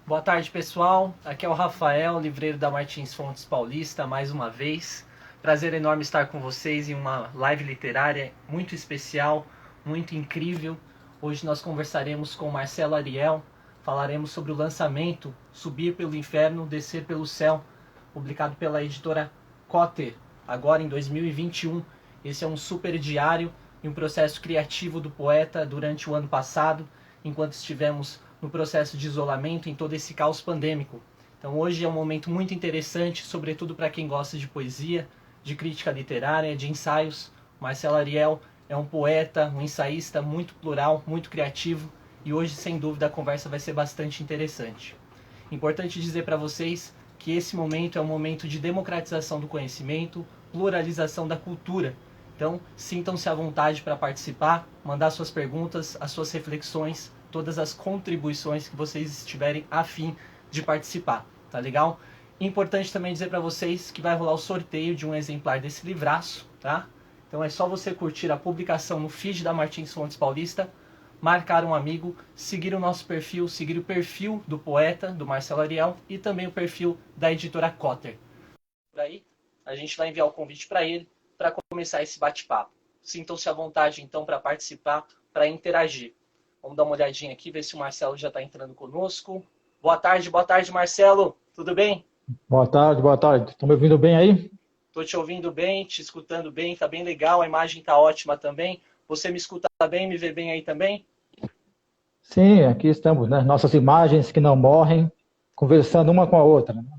Boa tarde, pessoal. Aqui é o Rafael, livreiro da Martins Fontes Paulista, mais uma vez. Prazer enorme estar com vocês em uma live literária muito especial, muito incrível. Hoje nós conversaremos com Marcelo Ariel, falaremos sobre o lançamento Subir pelo Inferno, Descer pelo Céu, publicado pela editora Cotter, agora em 2021. Esse é um super diário e um processo criativo do poeta durante o ano passado, enquanto estivemos no processo de isolamento em todo esse caos pandêmico. Então hoje é um momento muito interessante, sobretudo para quem gosta de poesia, de crítica literária, de ensaios. Marcelo Ariel é um poeta, um ensaísta muito plural, muito criativo, e hoje, sem dúvida, a conversa vai ser bastante interessante. Importante dizer para vocês que esse momento é um momento de democratização do conhecimento, pluralização da cultura. Então, sintam-se à vontade para participar, mandar suas perguntas, as suas reflexões, todas as contribuições que vocês estiverem a fim de participar, tá legal? Importante também dizer para vocês que vai rolar o sorteio de um exemplar desse livraço, tá? Então é só você curtir a publicação no feed da Martins Fontes Paulista, marcar um amigo, seguir o nosso perfil, seguir o perfil do poeta, do Marcelo Ariel, e também o perfil da editora Cotter. Por aí, a gente vai enviar o convite para ele, para começar esse bate-papo. Sintam-se à vontade, então, para participar, para interagir. Vamos dar uma olhadinha aqui, ver se o Marcelo já está entrando conosco. Boa tarde, Marcelo. Tudo bem? Boa tarde, boa tarde. Estão me ouvindo bem aí? Estou te ouvindo bem, te escutando bem, tá bem legal, a imagem tá ótima também. Você me escuta bem, me vê bem aí também? Sim, aqui estamos, né? Nossas imagens que não morrem, conversando uma com a outra, né?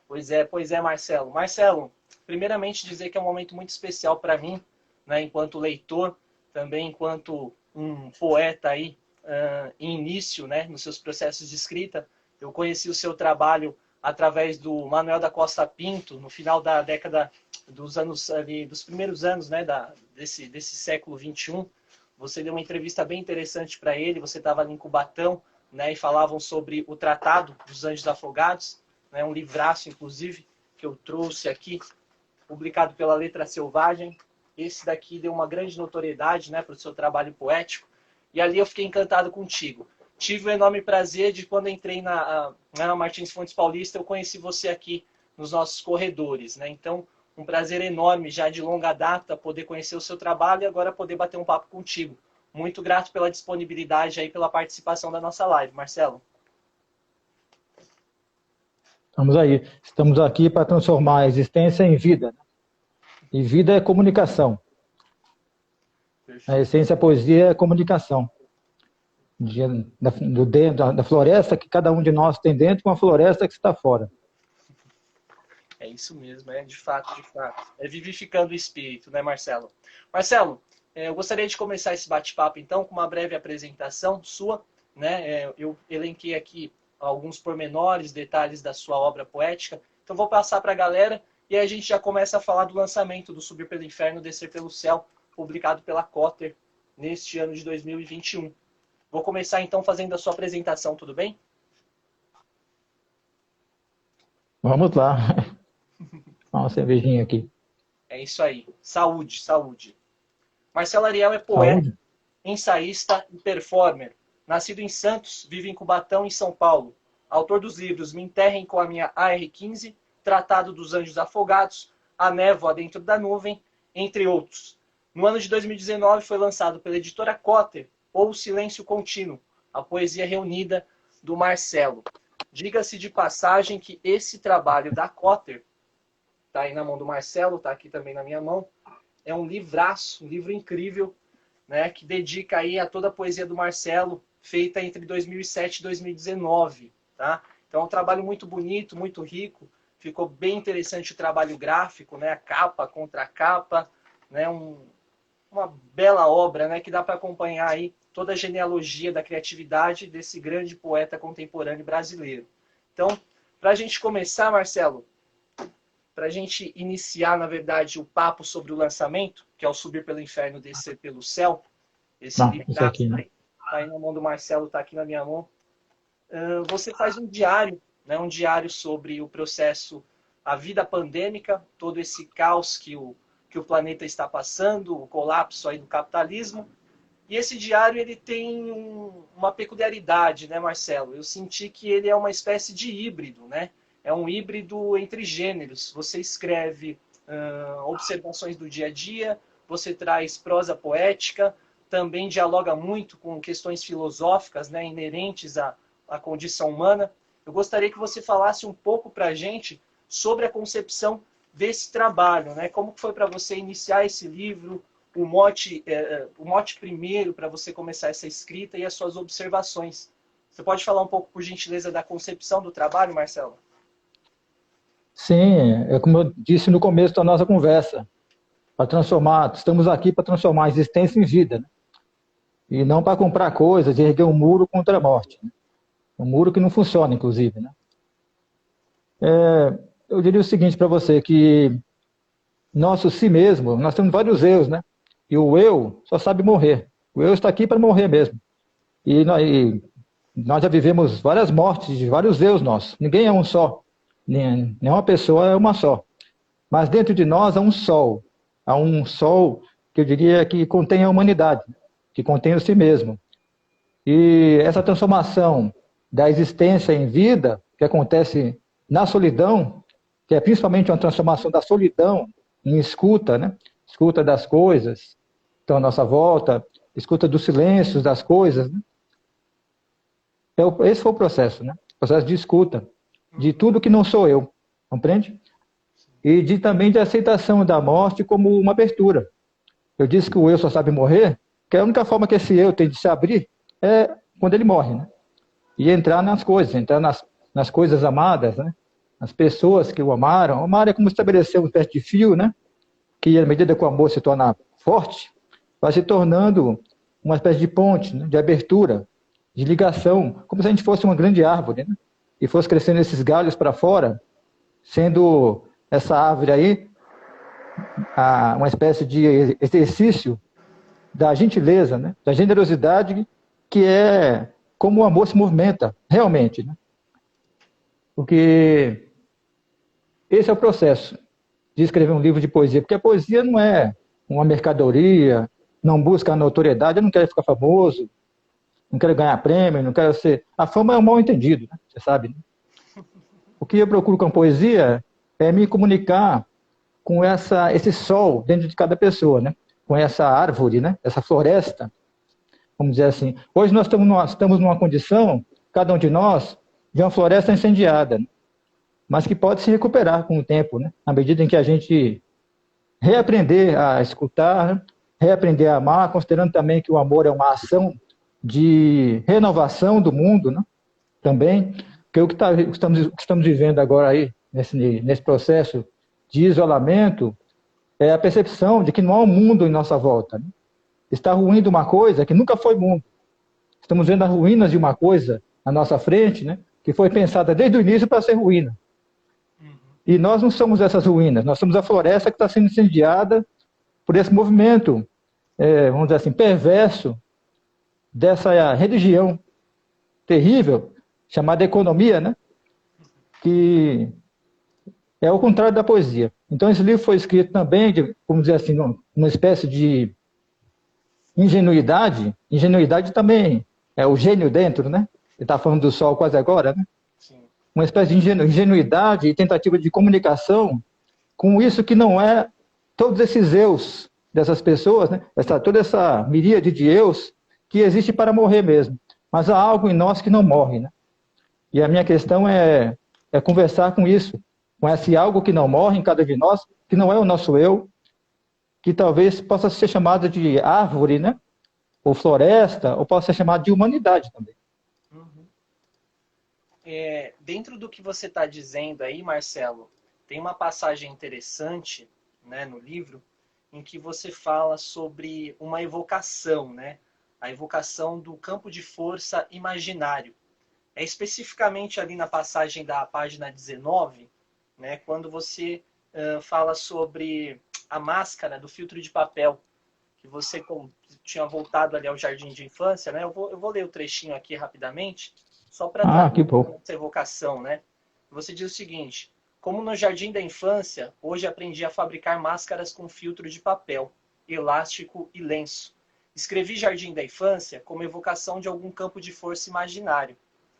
Pois é, Marcelo. Marcelo, primeiramente dizer que é um momento muito especial para mim, né, enquanto leitor, também enquanto um poeta aí, em início, né, nos seus processos de escrita. Eu conheci o seu trabalho através do Manuel da Costa Pinto, no final da década dos anos ali, dos primeiros anos, né, desse século XXI. Você deu uma entrevista bem interessante para ele, você estava ali em Cubatão, né, e falavam sobre o Tratado dos Anjos Afogados, né, um livraço, inclusive, que eu trouxe aqui, publicado pela Letra Selvagem. Esse daqui deu uma grande notoriedade, né, para o seu trabalho poético. E ali eu fiquei encantado contigo. Tive o enorme prazer de, quando entrei na Martins Fontes Paulista, eu conheci você aqui nos nossos corredores, né? Então, um prazer enorme, já de longa data, poder conhecer o seu trabalho e agora poder bater um papo contigo. Muito grato pela disponibilidade aí, pela participação da nossa live, Marcelo. Estamos aí. Estamos aqui para transformar a existência em vida, né? E vida é comunicação. A Perfeito. essência da poesia é comunicação. Da floresta que cada um de nós tem dentro com a floresta que está fora. É isso mesmo, é de fato, de fato. É vivificando o espírito, né, Marcelo? Marcelo, eu gostaria de começar esse bate-papo, então, com uma breve apresentação sua, né? Eu elenquei aqui alguns pormenores, detalhes da sua obra poética, então vou passar para a galera e aí a gente já começa a falar do lançamento do Subir pelo Inferno, Descer pelo Céu, publicado pela Cotter neste ano de 2021. Vou começar, então, fazendo a sua apresentação, tudo bem? Vamos lá. Uma cervejinha aqui. É isso aí. Saúde, saúde. Marcelo Ariel é poeta, Saúde? ensaísta e performer. Nascido em Santos, vive em Cubatão, em São Paulo. Autor dos livros Me Enterrem com a Minha AR-15, Tratado dos Anjos Afogados, A Névoa Dentro da Nuvem, entre outros. No ano de 2019 foi lançado pela editora Cotter, ou Silêncio Contínuo, a poesia reunida do Marcelo. Diga-se de passagem que esse trabalho da Cotter, está aí na mão do Marcelo, está aqui também na minha mão, é um livraço, um livro incrível, né, que dedica aí a toda a poesia do Marcelo, feita entre 2007 e 2019, tá? Então é um trabalho muito bonito, muito rico, ficou bem interessante o trabalho gráfico, né, a capa, a contracapa, né, uma bela obra, né, que dá para acompanhar aí toda a genealogia da criatividade desse grande poeta contemporâneo brasileiro. Então, para a gente começar, Marcelo, para a gente iniciar, na verdade, o papo sobre o lançamento, que é o Subir pelo Inferno, Descer pelo Céu, esse Não, isso livraço aqui, né? está aí na mão do Marcelo, está aqui na minha mão. Você faz um diário, né, um diário sobre o processo, a vida pandêmica, todo esse caos que o planeta está passando, o colapso aí do capitalismo, E esse diário ele tem uma peculiaridade, né, Marcelo? Eu senti que ele é uma espécie de híbrido, né? É um híbrido entre gêneros. Você escreve observações do dia a dia, você traz prosa poética, também dialoga muito com questões filosóficas, né, inerentes à condição humana. Eu gostaria que você falasse um pouco para a gente sobre a concepção desse trabalho, né? Como foi para você iniciar esse livro, o mote primeiro para você começar essa escrita e as suas observações. Você pode falar um pouco, por gentileza, da concepção do trabalho, Marcelo? Sim, é como eu disse no começo da nossa conversa, para transformar, estamos aqui para transformar a existência em vida, né? E não para comprar coisas e erguer um muro contra a morte, né? Um muro que não funciona, inclusive, né? Eu diria o seguinte para você, que nosso si mesmo, nós temos vários eus, né? E o eu só sabe morrer. O eu está aqui para morrer mesmo. E nós já vivemos várias mortes de vários eus nossos. Ninguém é um só. Nenhuma pessoa é uma só. Mas dentro de nós há um sol. Há um sol que eu diria que contém a humanidade, que contém o si mesmo. E essa transformação da existência em vida, que acontece na solidão, que é principalmente uma transformação da solidão em escuta, né? Escuta das coisas que estão à nossa volta, escuta dos silêncios das coisas, né? Esse foi o processo, né? O processo de escuta de tudo que não sou eu, compreende? E também de aceitação da morte como uma abertura. Eu disse que o eu só sabe morrer, que a única forma que esse eu tem de se abrir é quando ele morre, né? E entrar nas coisas, entrar nas coisas amadas, né? As pessoas que o amaram. Amar é como estabelecer uma espécie de fio, né? Que à medida que o amor se torna forte, vai se tornando uma espécie de ponte, né? De abertura, de ligação, como se a gente fosse uma grande árvore, né? E fosse crescendo esses galhos para fora, sendo essa árvore aí uma espécie de exercício da gentileza, né? Da generosidade, que é como o amor se movimenta realmente, né? Porque esse é o processo de escrever um livro de poesia, porque a poesia não é uma mercadoria, não busca a notoriedade, eu não quero ficar famoso, não quero ganhar prêmio, não quero ser... A fama é um mal entendido, né? Você sabe, né? O que eu procuro com a poesia é me comunicar com esse sol dentro de cada pessoa, né? Com essa árvore, né? Essa floresta, vamos dizer assim. Hoje nós estamos numa condição, cada um de nós, de uma floresta incendiada, né? Mas que pode se recuperar com o tempo, né? À medida em que a gente reaprender a escutar, né? Reaprender a amar, considerando também que o amor é uma ação de renovação do mundo, né? Também, que estamos vivendo agora aí, nesse processo de isolamento, é a percepção de que não há um mundo em nossa volta, né? Está ruindo uma coisa que nunca foi mundo. Estamos vendo as ruínas de uma coisa à nossa frente, né? Que foi pensada desde o início para ser ruína. E nós não somos essas ruínas, nós somos a floresta que está sendo incendiada por esse movimento, vamos dizer assim, perverso, dessa religião terrível, chamada economia, né? Que é o contrário da poesia. Então esse livro foi escrito também, vamos dizer assim, numa espécie de ingenuidade. Ingenuidade também é o gênio dentro, né? Ele está falando do sol quase agora, né? Sim. Uma espécie de ingenuidade e tentativa de comunicação com isso que não é todos esses eus dessas pessoas, né? Toda essa miríade de eus que existe para morrer mesmo. Mas há algo em nós que não morre, né? E a minha questão é conversar com isso, com esse algo que não morre em cada um de nós, que não é o nosso eu, que talvez possa ser chamado de árvore, né? Ou floresta, ou possa ser chamado de humanidade também. Uhum. Dentro do que você está dizendo aí, Marcelo, tem uma passagem interessante, né, no livro, em que você fala sobre uma evocação, né? A evocação do campo de força imaginário. É especificamente ali na passagem da página 19, né, quando você fala sobre a máscara do filtro de papel, que você tinha voltado ali ao jardim de infância, né? Eu vou ler o trechinho aqui rapidamente, só para trazer Que bom. essa evocação, né? Você diz o seguinte: como no jardim da infância, hoje aprendi a fabricar máscaras com filtro de papel, elástico e lenço. Escrevi Jardim da Infância como evocação de algum campo de força imaginário.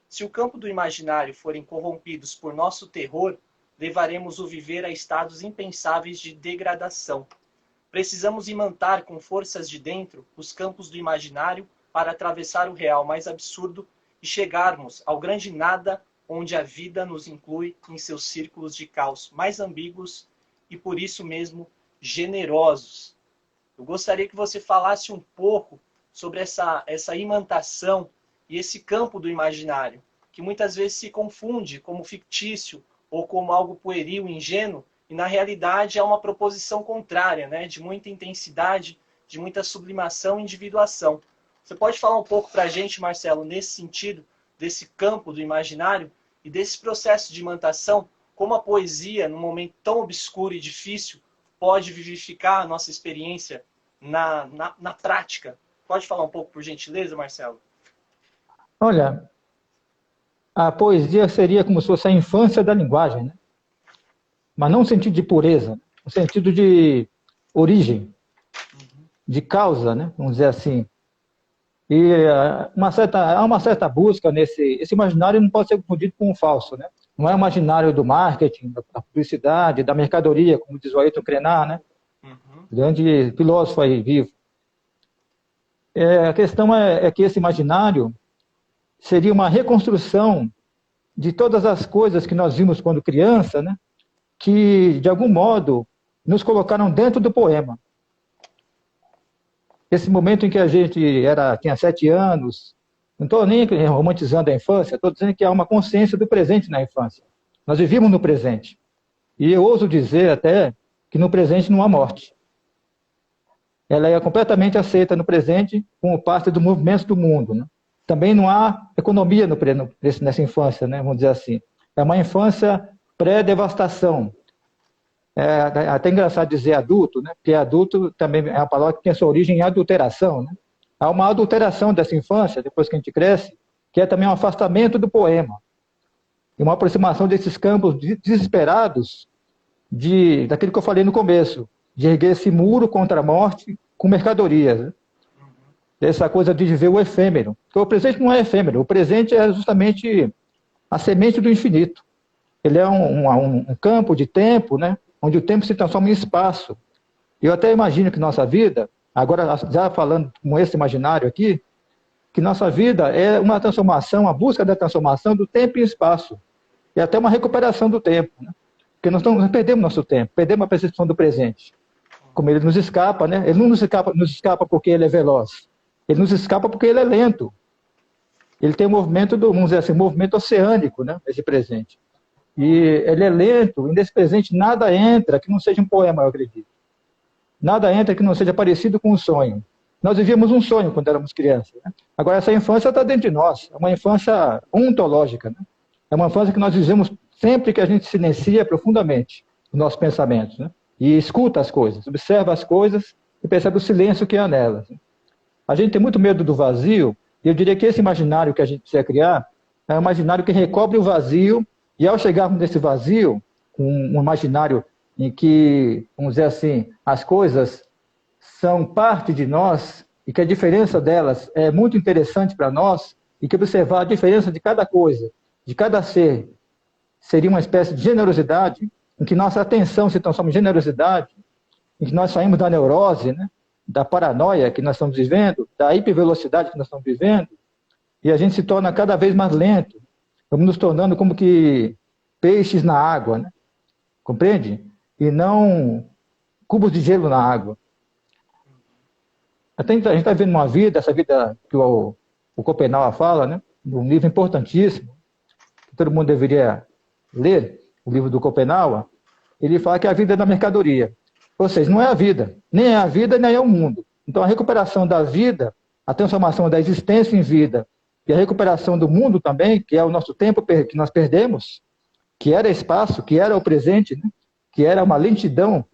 Se o campo do imaginário forem corrompidos por nosso terror, levaremos o viver a estados impensáveis de degradação. Precisamos imantar com forças de dentro os campos do imaginário para atravessar o real mais absurdo e chegarmos ao grande nada onde a vida nos inclui em seus círculos de caos mais ambíguos e por isso mesmo generosos. Eu gostaria que você falasse um pouco sobre essa imantação e esse campo do imaginário, que muitas vezes se confunde como fictício ou como algo pueril, ingênuo, e na realidade é uma proposição contrária, né? De muita intensidade, de muita sublimação e individuação. Você pode falar um pouco para a gente, Marcelo, nesse sentido, desse campo do imaginário e desse processo de imantação, como a poesia, num momento tão obscuro e difícil, pode vivificar a nossa experiência na prática? Pode falar um pouco, por gentileza, Marcelo? Olha, a poesia seria como se fosse a infância da linguagem, né? Mas não no sentido de pureza, no sentido de origem, de causa, né? Vamos dizer assim. E há uma certa busca nesse... Esse imaginário não pode ser confundido com um falso, né? Não é o imaginário do marketing, da publicidade, da mercadoria, como diz o Ayrton Krenar, né? Grande filósofo aí, vivo. A questão é que esse imaginário seria uma reconstrução de todas as coisas que nós vimos quando criança, né? Que, de algum modo, nos colocaram dentro do poema. Esse momento em que a gente tinha 7 anos, não estou nem romantizando a infância, estou dizendo que há uma consciência do presente na infância. Nós vivíamos no presente. E eu ouso dizer até que no presente não há morte. Ela é completamente aceita no presente como parte do movimento do mundo, né? Também não há economia nessa infância, né? Vamos dizer assim. É uma infância pré-devastação. É até engraçado dizer adulto, né? Porque adulto também é uma palavra que tem sua origem em adulteração, né? Há uma adulteração dessa infância, depois que a gente cresce, que é também um afastamento do poema. E uma aproximação desses campos desesperados daquilo que eu falei no começo, de erguer esse muro contra a morte com mercadorias, né? Essa coisa de viver o efêmero. Porque o presente não é efêmero, o presente é justamente a semente do infinito. Ele é um campo de tempo, né? Onde o tempo se transforma em espaço. Eu até imagino que nossa vida, agora já falando com esse imaginário aqui, que nossa vida é uma transformação, a busca da transformação do tempo em espaço. E até uma recuperação do tempo, né? Porque nós perdemos nosso tempo, perdemos a percepção do presente. Como ele nos escapa, né? Ele não nos escapa porque ele é veloz. Ele nos escapa porque ele é lento. Ele tem o movimento vamos dizer assim, movimento oceânico, né? Esse presente. E ele é lento, e nesse presente nada entra que não seja um poema, eu acredito. Nada entra que não seja parecido com um sonho. Nós vivíamos um sonho quando éramos crianças, né? Agora essa infância está dentro de nós, é uma infância ontológica, né? É uma infância que nós vivemos sempre que a gente silencia profundamente os nossos pensamentos, né? E escuta as coisas, observa as coisas e percebe o silêncio que há nelas. A gente tem muito medo do vazio, e eu diria que esse imaginário que a gente precisa criar é um imaginário que recobre o vazio, e ao chegarmos nesse vazio, um imaginário em que, vamos dizer assim, as coisas são parte de nós, e que a diferença delas é muito interessante para nós, e que observar a diferença de cada coisa, de cada ser, seria uma espécie de generosidade, em que nossa atenção se transforma em generosidade, em que nós saímos da neurose, né? Da paranoia que nós estamos vivendo, da hipervelocidade que nós estamos vivendo, e a gente se torna cada vez mais lento. Vamos nos tornando como que peixes na água, né? Compreende? E não cubos de gelo na água. Até a gente está vivendo uma vida, essa vida que o Schopenhauer fala, né? Um livro importantíssimo, que todo mundo deveria ler, o livro do Schopenhauer. Ele fala que a vida é da mercadoria. Ou seja, não é a vida, nem é a vida, nem é o mundo. Então a recuperação da vida, a transformação da existência em vida, e a recuperação do mundo também, que é o nosso tempo que nós perdemos, que era espaço, que era o presente, né? Que era uma lentidão,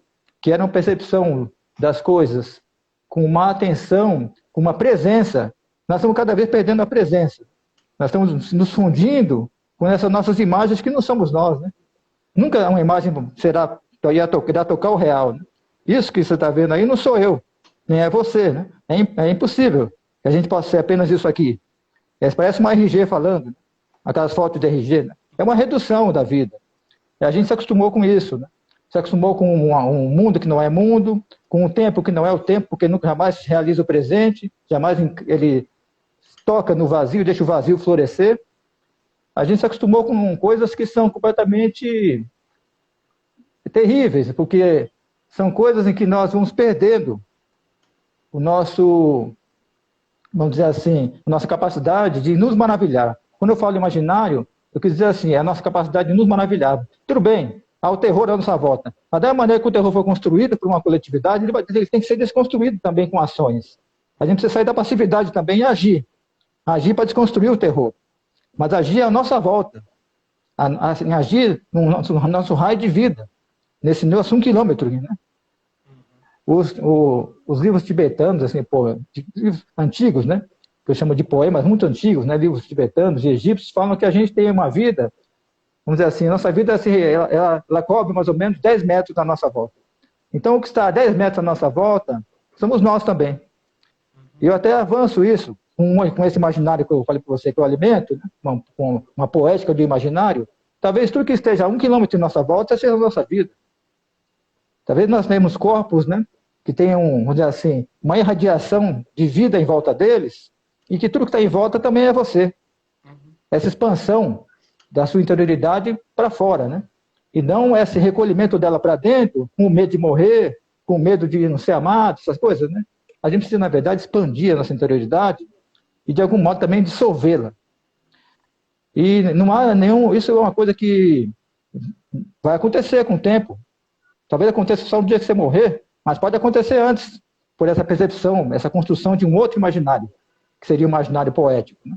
que era uma percepção das coisas, com uma atenção, com uma presença. Nós estamos cada vez perdendo a presença. Nós estamos nos fundindo com essas nossas imagens que não somos nós, né? Nunca uma imagem irá tocar o real, né? Isso que você está vendo aí não sou eu. nem é você, né? É impossível que a gente possa ser apenas isso aqui. Parece uma RG falando, aquelas fotos de RG, né? É uma redução da vida. E a gente se acostumou com isso, né? Se acostumou com um mundo que não é mundo, com um tempo que não é o tempo, porque nunca jamais realiza o presente, jamais ele toca no vazio, deixa o vazio florescer. A gente se acostumou com coisas que são completamente terríveis, porque são coisas em que nós vamos perdendo o nosso, vamos dizer assim, a nossa capacidade de nos maravilhar. Quando eu falo imaginário, eu quis dizer assim, é a nossa capacidade de nos maravilhar. Tudo bem, há o terror à nossa volta. Mas da maneira que o terror foi construído por uma coletividade, ele tem que ser desconstruído também com ações. A gente precisa sair da passividade também e agir. Agir para desconstruir o terror. Mas agir à nossa volta. Agir no nosso raio de vida. Nesse nosso 1 quilômetro. Né? Os livros tibetanos, assim, livros antigos, né? Que eu chamo de poemas muito antigos, né? Livros tibetanos e egípcios, falam que a gente tem uma vida, vamos dizer assim, nossa vida assim, ela cobre mais ou menos 10 metros da nossa volta. Então, o que está a 10 metros da nossa volta, somos nós também. E eu até avanço isso com esse imaginário que eu falei para você, que eu alimento, né? uma poética do imaginário. Talvez tudo que esteja a 1 quilômetro de nossa volta seja a nossa vida. Talvez nós tenhamos corpos, né, que tenham, vamos dizer assim, uma irradiação de vida em volta deles, e que tudo que está em volta também é você. Essa expansão da sua interioridade para fora, né? E não esse recolhimento dela para dentro, com medo de morrer, com medo de não ser amado, essas coisas, né? A gente precisa, na verdade, expandir a nossa interioridade e, de algum modo, também dissolvê-la. E não há nenhum... Isso é uma coisa que vai acontecer com o tempo. Talvez aconteça só no dia que você morrer, mas pode acontecer antes, por essa percepção, essa construção de um outro imaginário, que seria o imaginário poético. Né?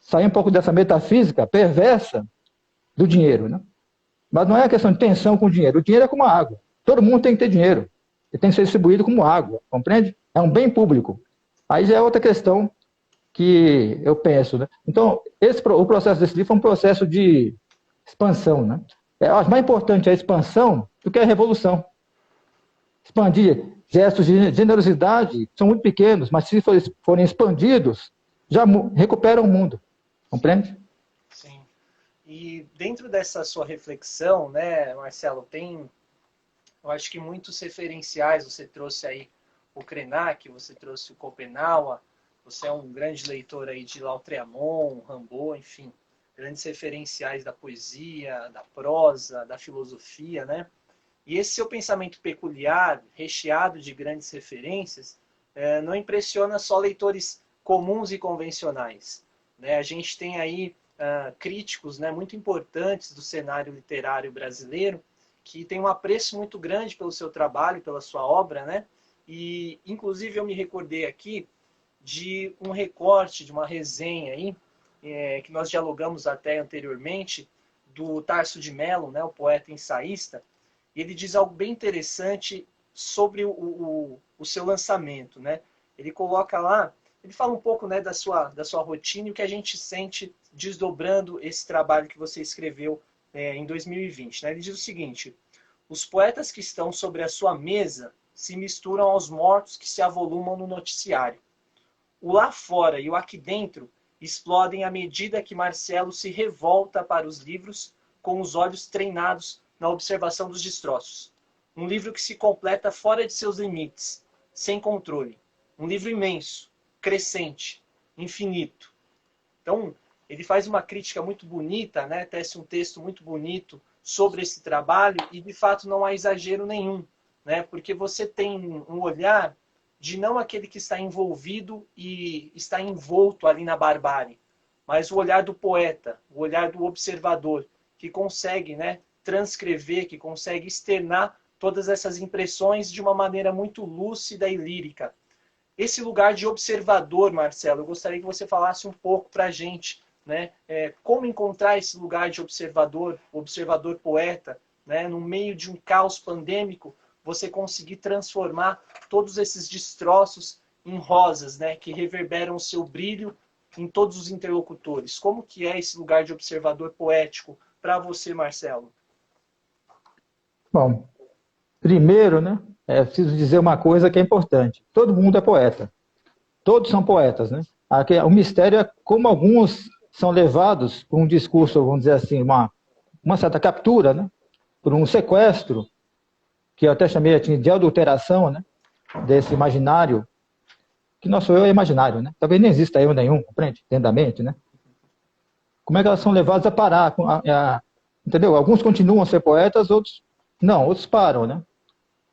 Sair um pouco dessa metafísica perversa do dinheiro. Né? Mas não é a questão de tensão com o dinheiro. O dinheiro é como a água. Todo mundo tem que ter dinheiro. Ele tem que ser distribuído como água, compreende? É um bem público. Aí já é outra questão que eu penso. Né? Então, o processo desse livro é um processo de expansão. Né? Eu acho mais importante a expansão do que a revolução. Expandir gestos de generosidade são muito pequenos, mas se forem expandidos, já recuperam o mundo. Compreende? Sim. E dentro dessa sua reflexão, né, Marcelo, eu acho que muitos referenciais. Você trouxe aí o Krenak, você trouxe o Schopenhauer, você é um grande leitor aí de Lautréamont, Rimbaud, enfim, grandes referenciais da poesia, da prosa, da filosofia, né? E esse seu pensamento peculiar, recheado de grandes referências, não impressiona só leitores comuns e convencionais. Né? A gente tem aí críticos, né, muito importantes do cenário literário brasileiro, que tem um apreço muito grande pelo seu trabalho, pela sua obra, né? E, inclusive, eu me recordei aqui de um recorte, de uma resenha aí, que nós dialogamos até anteriormente, do Tarso de Mello, né, o poeta ensaísta, e ele diz algo bem interessante sobre o seu lançamento. Né? Ele coloca lá, ele fala um pouco, né, da sua rotina e o que a gente sente desdobrando esse trabalho que você escreveu em 2020. Né? Ele diz o seguinte: os poetas que estão sobre a sua mesa se misturam aos mortos que se avolumam no noticiário. O lá fora e o aqui dentro explodem à medida que Marcelo se revolta para os livros com os olhos treinados na observação dos destroços. Um livro que se completa fora de seus limites, sem controle. Um livro imenso, crescente, infinito. Então, ele faz uma crítica muito bonita, né? Tece um texto muito bonito sobre esse trabalho e, de fato, não há exagero nenhum, né? Porque você tem um olhar de não aquele que está envolvido e está envolto ali na barbárie, mas o olhar do poeta, o olhar do observador, que consegue, né, transcrever, que consegue externar todas essas impressões de uma maneira muito lúcida e lírica. Esse lugar de observador, Marcelo, eu gostaria que você falasse um pouco para a gente, né, como encontrar esse lugar de observador, observador poeta, né, no meio de um caos pandêmico, você conseguir transformar todos esses destroços em rosas, né, que reverberam o seu brilho em todos os interlocutores. Como que é esse lugar de observador poético para você, Marcelo? Bom, primeiro, né, é preciso dizer uma coisa que é importante. Todo mundo é poeta. Todos são poetas, né? O mistério é como alguns são levados por um discurso, vamos dizer assim, uma certa captura, né? Por um sequestro, que eu até chamei de adulteração, né? Desse imaginário, que nosso eu é imaginário, né? Talvez nem exista eu nenhum, compreende? Dentro da mente, né? Como é que elas são levadas a parar? Entendeu? Alguns continuam a ser poetas, outros não, outros param, né?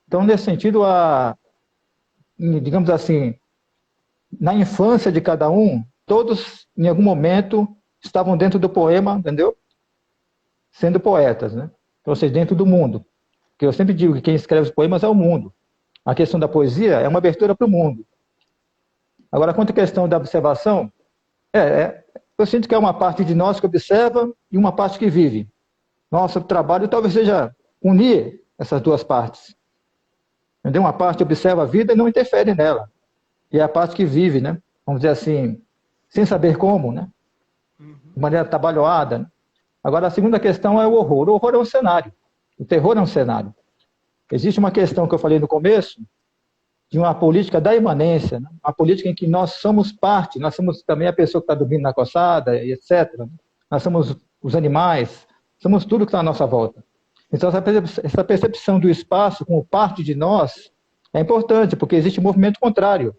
Então, nesse sentido, digamos assim, na infância de cada um, todos, em algum momento, estavam dentro do poema, entendeu? Sendo poetas, né? Ou seja, dentro do mundo. Porque eu sempre digo que quem escreve os poemas é o mundo. A questão da poesia é uma abertura para o mundo. Agora, quanto à questão da observação, eu sinto que é uma parte de nós que observa e uma parte que vive. Nosso trabalho talvez seja unir essas duas partes. Entendeu? Uma parte observa a vida e não interfere nela. E é a parte que vive, né? Vamos dizer assim, sem saber como, né? De maneira trabalhada. Né? Agora, a segunda questão é o horror. O horror é um cenário. O terror é um cenário. Existe uma questão que eu falei no começo, de uma política da imanência, né? Uma política em que nós somos parte, nós somos também a pessoa que está dormindo na calçada, etc. Nós somos os animais, somos tudo que está à nossa volta. Então, essa percepção do espaço como parte de nós é importante, porque existe um movimento contrário.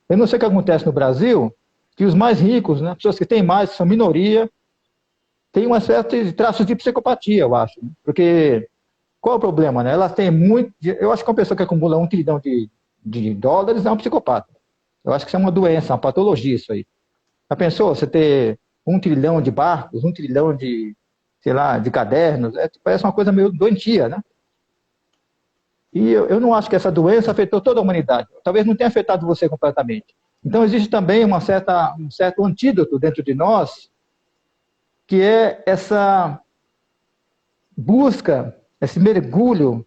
Eu não sei o que acontece no Brasil, que os mais ricos, né, pessoas que têm mais, que são minoria, têm uma certa traços de psicopatia, eu acho. Né? Porque qual é o problema? Né? Elas têm muito... Eu acho que uma pessoa que acumula 1 trilhão de dólares é um psicopata. Eu acho que isso é uma doença, uma patologia isso aí. Já pensou você ter 1 trilhão de barcos, 1 trilhão de, sei lá, de cadernos? Parece uma coisa meio doentia, né? E eu não acho que essa doença afetou toda a humanidade. Talvez não tenha afetado você completamente. Então, existe também um certo antídoto dentro de nós, que é essa busca, esse mergulho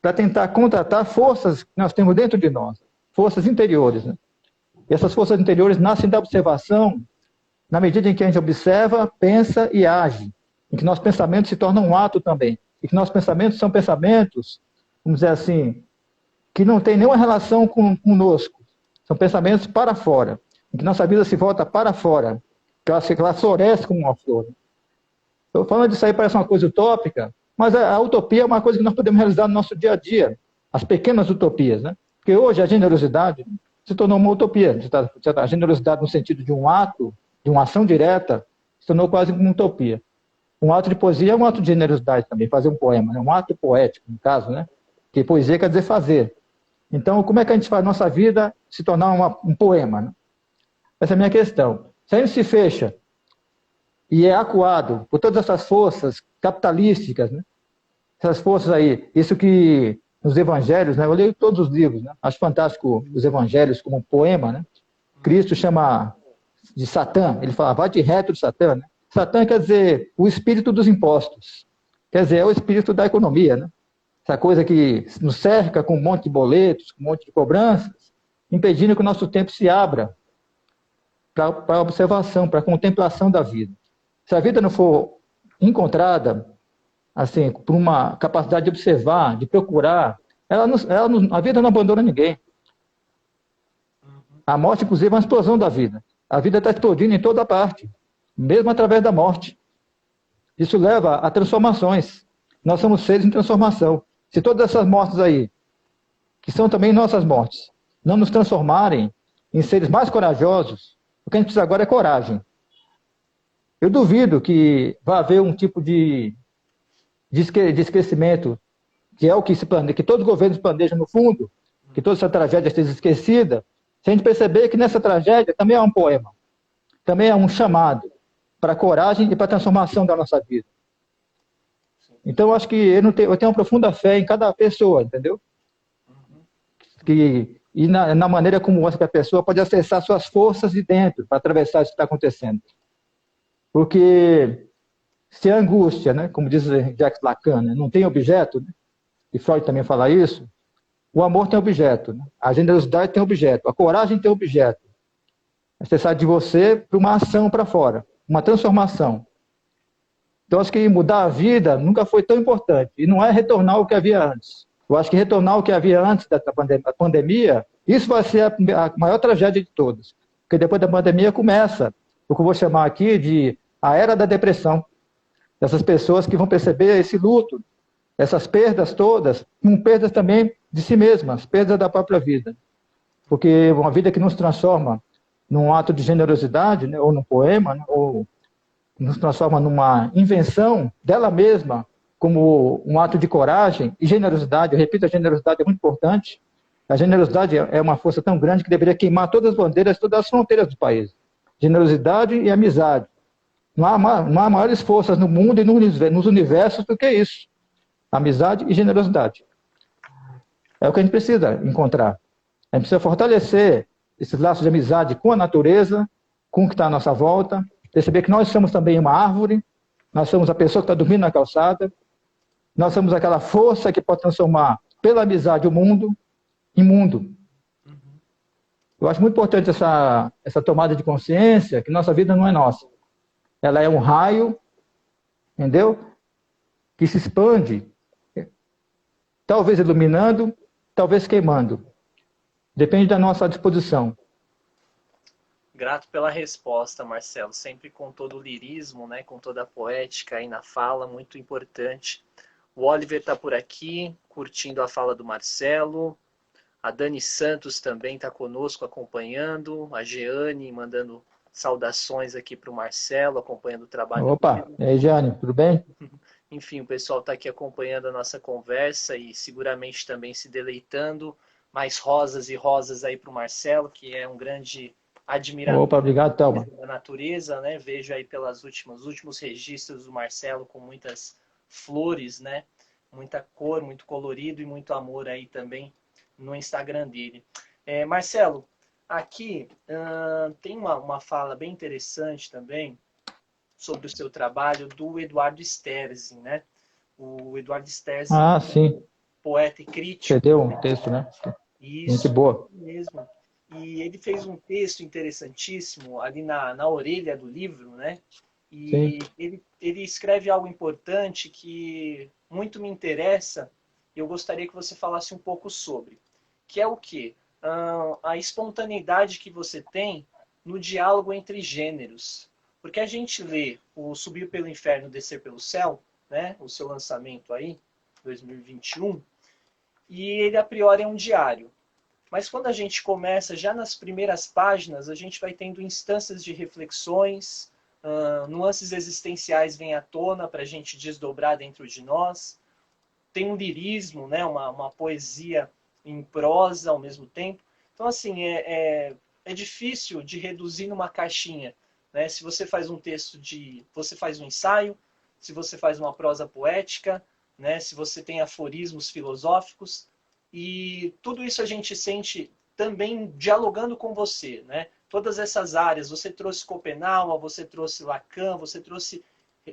para tentar contratar forças que nós temos dentro de nós, forças interiores. Né? E essas forças interiores nascem da observação, na medida em que a gente observa, pensa e age, em que nossos pensamentos se tornam um ato também, e que nossos pensamentos são pensamentos, vamos dizer assim, que não tem nenhuma relação conosco, são pensamentos para fora, em que nossa vida se volta para fora, que ela floresce como uma flor. Estou falando disso aí, parece uma coisa utópica, mas a utopia é uma coisa que nós podemos realizar no nosso dia a dia, as pequenas utopias, né? Porque hoje a generosidade se tornou uma utopia, a generosidade no sentido de um ato, de uma ação direta, se tornou quase uma utopia. Um ato de poesia é um ato de generosidade também, fazer um poema, né? Um ato poético, no caso, né? Porque poesia quer dizer fazer. Então, como é que a gente faz nossa vida se tornar um poema? Né? Essa é a minha questão. Se a gente se fecha e é acuado por todas essas forças capitalísticas, né? Essas forças aí, isso que nos evangelhos, né? Eu leio todos os livros, né? Acho fantástico os evangelhos como um poema, né? Cristo chama de Satã, ele fala, vai de reto de Satã, né? Satã quer dizer o espírito dos impostos, quer dizer, é o espírito da economia, né? Essa coisa que nos cerca com um monte de boletos, com um monte de cobranças, impedindo que o nosso tempo se abra para a observação, para a contemplação da vida. Se a vida não for encontrada, assim, por uma capacidade de observar, de procurar, a vida não abandona ninguém. A morte, inclusive, é uma explosão da vida. A vida está explodindo em toda parte, mesmo através da morte. Isso leva a transformações. Nós somos seres em transformação. Se todas essas mortes aí, que são também nossas mortes, não nos transformarem em seres mais corajosos, o que a gente precisa agora é coragem. Eu duvido que vá haver um tipo de esquecimento, que é o que se planeja, que todos os governos planejam no fundo, que toda essa tragédia esteja esquecida, se a gente perceber que nessa tragédia também é um poema, também é um chamado para a coragem e para a transformação da nossa vida. Então, eu acho que eu tenho uma profunda fé em cada pessoa, entendeu? E na maneira como essa pessoa pode acessar suas forças de dentro para atravessar isso que está acontecendo. Porque se a angústia, né, como diz Jacques Lacan, né, não tem objeto, né, e Freud também fala isso, o amor tem objeto, né, a generosidade tem objeto, a coragem tem objeto. É acessar de você para uma ação para fora, uma transformação. Então, acho que mudar a vida nunca foi tão importante. E não é retornar ao que havia antes. Eu acho que retornar ao que havia antes da pandemia, isso vai ser a maior tragédia de todas. Porque depois da pandemia começa o que eu vou chamar aqui de a era da depressão. Essas pessoas que vão perceber esse luto, essas perdas todas, com perdas também de si mesmas, perdas da própria vida. Porque uma vida que nos transforma num ato de generosidade, né, ou num poema, né, ou nos transforma numa invenção dela mesma, como um ato de coragem e generosidade. Eu repito, a generosidade é muito importante. A generosidade é uma força tão grande que deveria queimar todas as bandeiras, todas as fronteiras do país. Generosidade e amizade. Não há maiores forças no mundo e nos universos do que isso. Amizade e generosidade. É o que a gente precisa encontrar. A gente precisa fortalecer esses laços de amizade com a natureza, com o que está à nossa volta, perceber que nós somos também uma árvore, nós somos a pessoa que está dormindo na calçada, nós somos aquela força que pode transformar, pela amizade, o mundo em mundo. Eu acho muito importante essa tomada de consciência, que nossa vida não é nossa. Ela é um raio, entendeu? Que se expande, talvez iluminando, talvez queimando. Depende da nossa disposição. Grato pela resposta, Marcelo. Sempre com todo o lirismo, né? Com toda a poética aí na fala, muito importante. O Oliver está por aqui, curtindo a fala do Marcelo. A Dani Santos também está conosco, acompanhando. A Jeane mandando saudações aqui para o Marcelo, acompanhando o trabalho Opa, dele. e aí, Jane, tudo bem? Enfim, o pessoal está aqui acompanhando a nossa conversa e seguramente também se deleitando. Mais rosas e rosas aí para o Marcelo, que é um grande admirador. Opa, obrigado, Thelma. Da natureza, né? Vejo aí pelos últimos registros do Marcelo com muitas flores, né? Muita cor, muito colorido e muito amor aí também no Instagram dele. Marcelo, aqui tem uma fala bem interessante também sobre o seu trabalho do Eduardo Sterzi, né? O Eduardo Sterzi, Sim. Poeta e crítico. Você deu um texto, né? Isso, muito boa. Mesmo. E ele fez um texto interessantíssimo ali na orelha do livro, né? E ele escreve algo importante que muito me interessa e eu gostaria que você falasse um pouco sobre. Que é o quê? A espontaneidade que você tem no diálogo entre gêneros. Porque a gente lê o Subir pelo Inferno, Descer pelo Céu, né? O seu lançamento aí, 2021, e ele a priori é um diário. Mas quando a gente começa, já nas primeiras páginas, a gente vai tendo instâncias de reflexões, nuances existenciais vêm à tona para a gente desdobrar dentro de nós. Tem um lirismo, né? uma poesia em prosa ao mesmo tempo. Então, assim, é difícil de reduzir numa caixinha. Né? Se você faz um texto você faz um ensaio, se você faz uma prosa poética, né? Se você tem aforismos filosóficos, e tudo isso a gente sente também dialogando com você, né? Todas essas áreas, você trouxe Schopenhauer, você trouxe Lacan, você trouxe,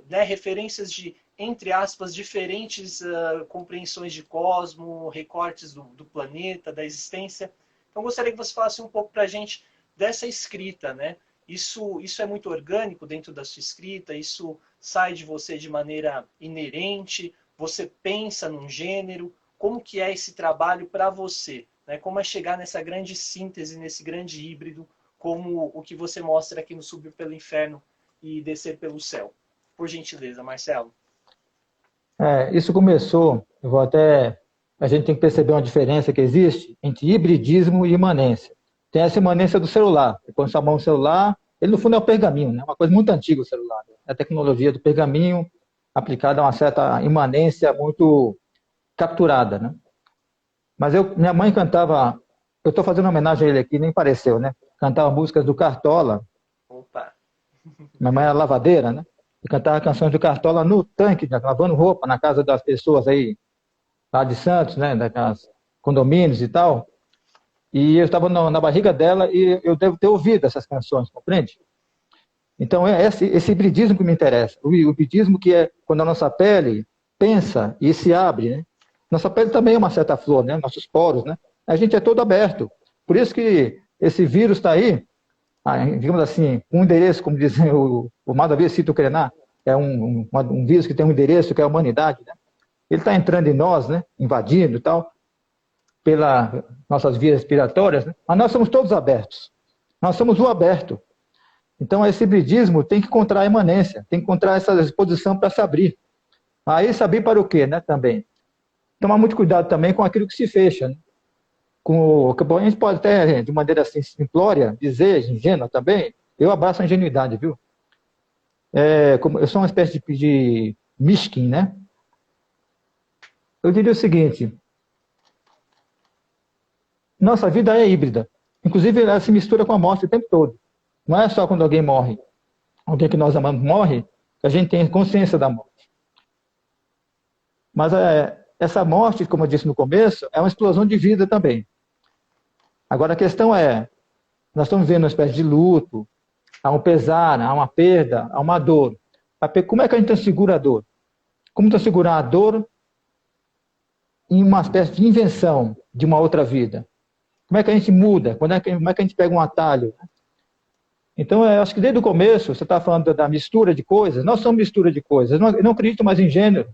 né, referências de, entre aspas, diferentes compreensões de cosmo, recortes do planeta, da existência. Então, gostaria que você falasse um pouco para a gente dessa escrita, né? Isso é muito orgânico dentro da sua escrita, isso sai de você de maneira inerente, você pensa num gênero. Como que é esse trabalho para você? Né? Como é chegar nessa grande síntese, nesse grande híbrido, como o que você mostra aqui no Subir pelo Inferno e Descer pelo Céu? Por gentileza, Marcelo. Isso começou, a gente tem que perceber uma diferença que existe entre hibridismo e imanência. Tem essa imanência do celular. Quando você mão no celular, ele no fundo é o pergaminho, né? Uma coisa muito antiga o celular. Né? A tecnologia do pergaminho aplicada a uma certa imanência muito capturada, né? Mas minha mãe cantava, eu estou fazendo homenagem a ele aqui, nem pareceu, né? Cantava músicas do Cartola. Opa! Minha mãe era lavadeira, né? E cantava canções do Cartola no tanque, né? Lavando roupa na casa das pessoas aí, lá de Santos, né? Daquelas condomínios e tal. E eu estava na barriga dela e eu devo ter ouvido essas canções, compreende? Então é esse hibridismo que me interessa. O hibridismo que é quando a nossa pele pensa e se abre, né? Nossa pele também é uma certa flor, né? Nossos poros, né? A gente é todo aberto. Por isso que esse vírus está aí, digamos assim, um endereço, como dizia o Madhavir Cito Krenar, é um vírus que tem um endereço que é a humanidade, né? Ele está entrando em nós, né? Invadindo e tal. pelas nossas vias respiratórias, né? Mas nós somos todos abertos. Nós somos o aberto. Então, esse hibridismo tem que encontrar a imanência, tem que encontrar essa disposição para se abrir. Aí, se abrir para o quê, né, também? Tomar muito cuidado também com aquilo que se fecha, né? A gente pode até, de maneira assim simplória, dizer, ingênua também, eu abraço a ingenuidade, viu? Eu sou uma espécie de Mishkin, né? Eu diria o seguinte, nossa vida é híbrida. Inclusive, ela se mistura com a morte o tempo todo. Não é só quando alguém morre, alguém que nós amamos morre, que a gente tem consciência da morte. Mas essa morte, como eu disse no começo, é uma explosão de vida também. Agora a questão é, nós estamos vivendo uma espécie de luto, há um pesar, há uma perda, há uma dor. Como é que a gente segura a dor? Como segurar a dor em uma espécie de invenção de uma outra vida? Como é que a gente muda? Como é que a gente pega um atalho? Então, eu acho que desde o começo, você está falando da mistura de coisas, nós somos mistura de coisas. Eu não acredito mais em gênero.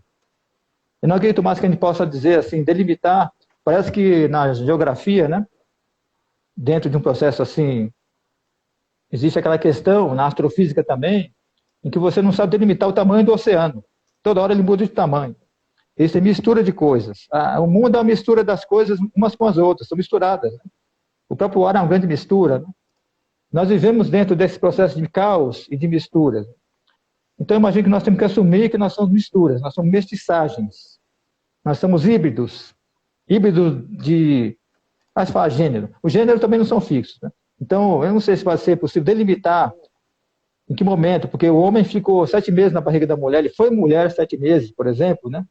Eu não acredito mais que a gente possa dizer assim, delimitar. Parece que na geografia, né, dentro de um processo assim, existe aquela questão, na astrofísica também, em que você não sabe delimitar o tamanho do oceano. Toda hora ele muda de tamanho. Isso é mistura de coisas. O mundo é uma mistura das coisas umas com as outras, são misturadas. Né? O próprio ar é uma grande mistura. Né? Nós vivemos dentro desse processo de caos e de misturas. Então, eu imagino que nós temos que assumir que nós somos misturas, nós somos mestiçagens. Nós somos híbridos. Híbridos de... Mas fala gênero. Os gêneros também não são fixos. Né? Então, eu não sei se vai ser possível delimitar em que momento, porque o homem ficou 7 meses na barriga da mulher, ele foi mulher 7 meses, por exemplo, né?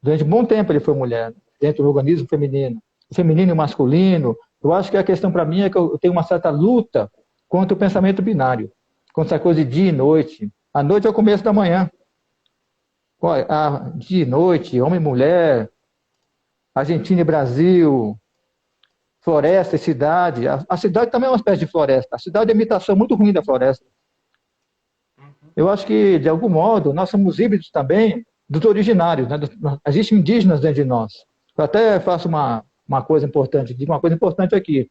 Durante um bom tempo ele foi mulher, dentro do organismo feminino. O feminino e o masculino. Eu acho que a questão para mim é que eu tenho uma certa luta contra o pensamento binário, contra essa coisa de dia e noite. A noite é o começo da manhã. Dia e noite, homem e mulher, Argentina e Brasil, floresta e cidade. A cidade também é uma espécie de floresta. A cidade é uma imitação muito ruim da floresta. Eu acho que, de algum modo, nós somos híbridos também dos originários. Né? Existem indígenas dentro de nós. Eu até faço uma coisa importante, digo uma coisa importante aqui.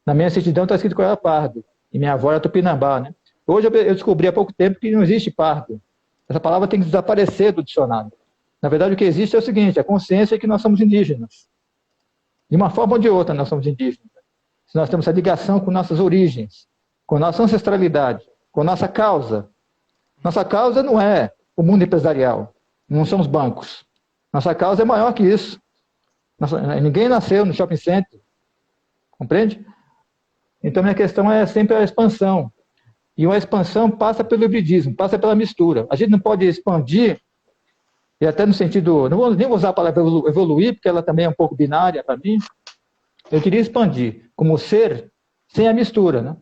Na minha certidão está escrito Coelho Pardo, e minha avó era Tupinambá. Né? Hoje eu descobri há pouco tempo que não existe pardo. Essa palavra tem que desaparecer do dicionário. Na verdade, o que existe é o seguinte, a consciência é que nós somos indígenas. De uma forma ou de outra, nós somos indígenas. Se nós temos essa ligação com nossas origens, com nossa ancestralidade, com nossa causa. Nossa causa não é o mundo empresarial, não são os bancos. Nossa causa é maior que isso. Ninguém nasceu no shopping center, compreende? Então, minha questão é sempre a expansão. E uma expansão passa pelo hibridismo, passa pela mistura. A gente não pode expandir, e até no sentido, não vou nem usar a palavra evoluir, porque ela também é um pouco binária para mim. Eu queria expandir como ser sem a mistura, né?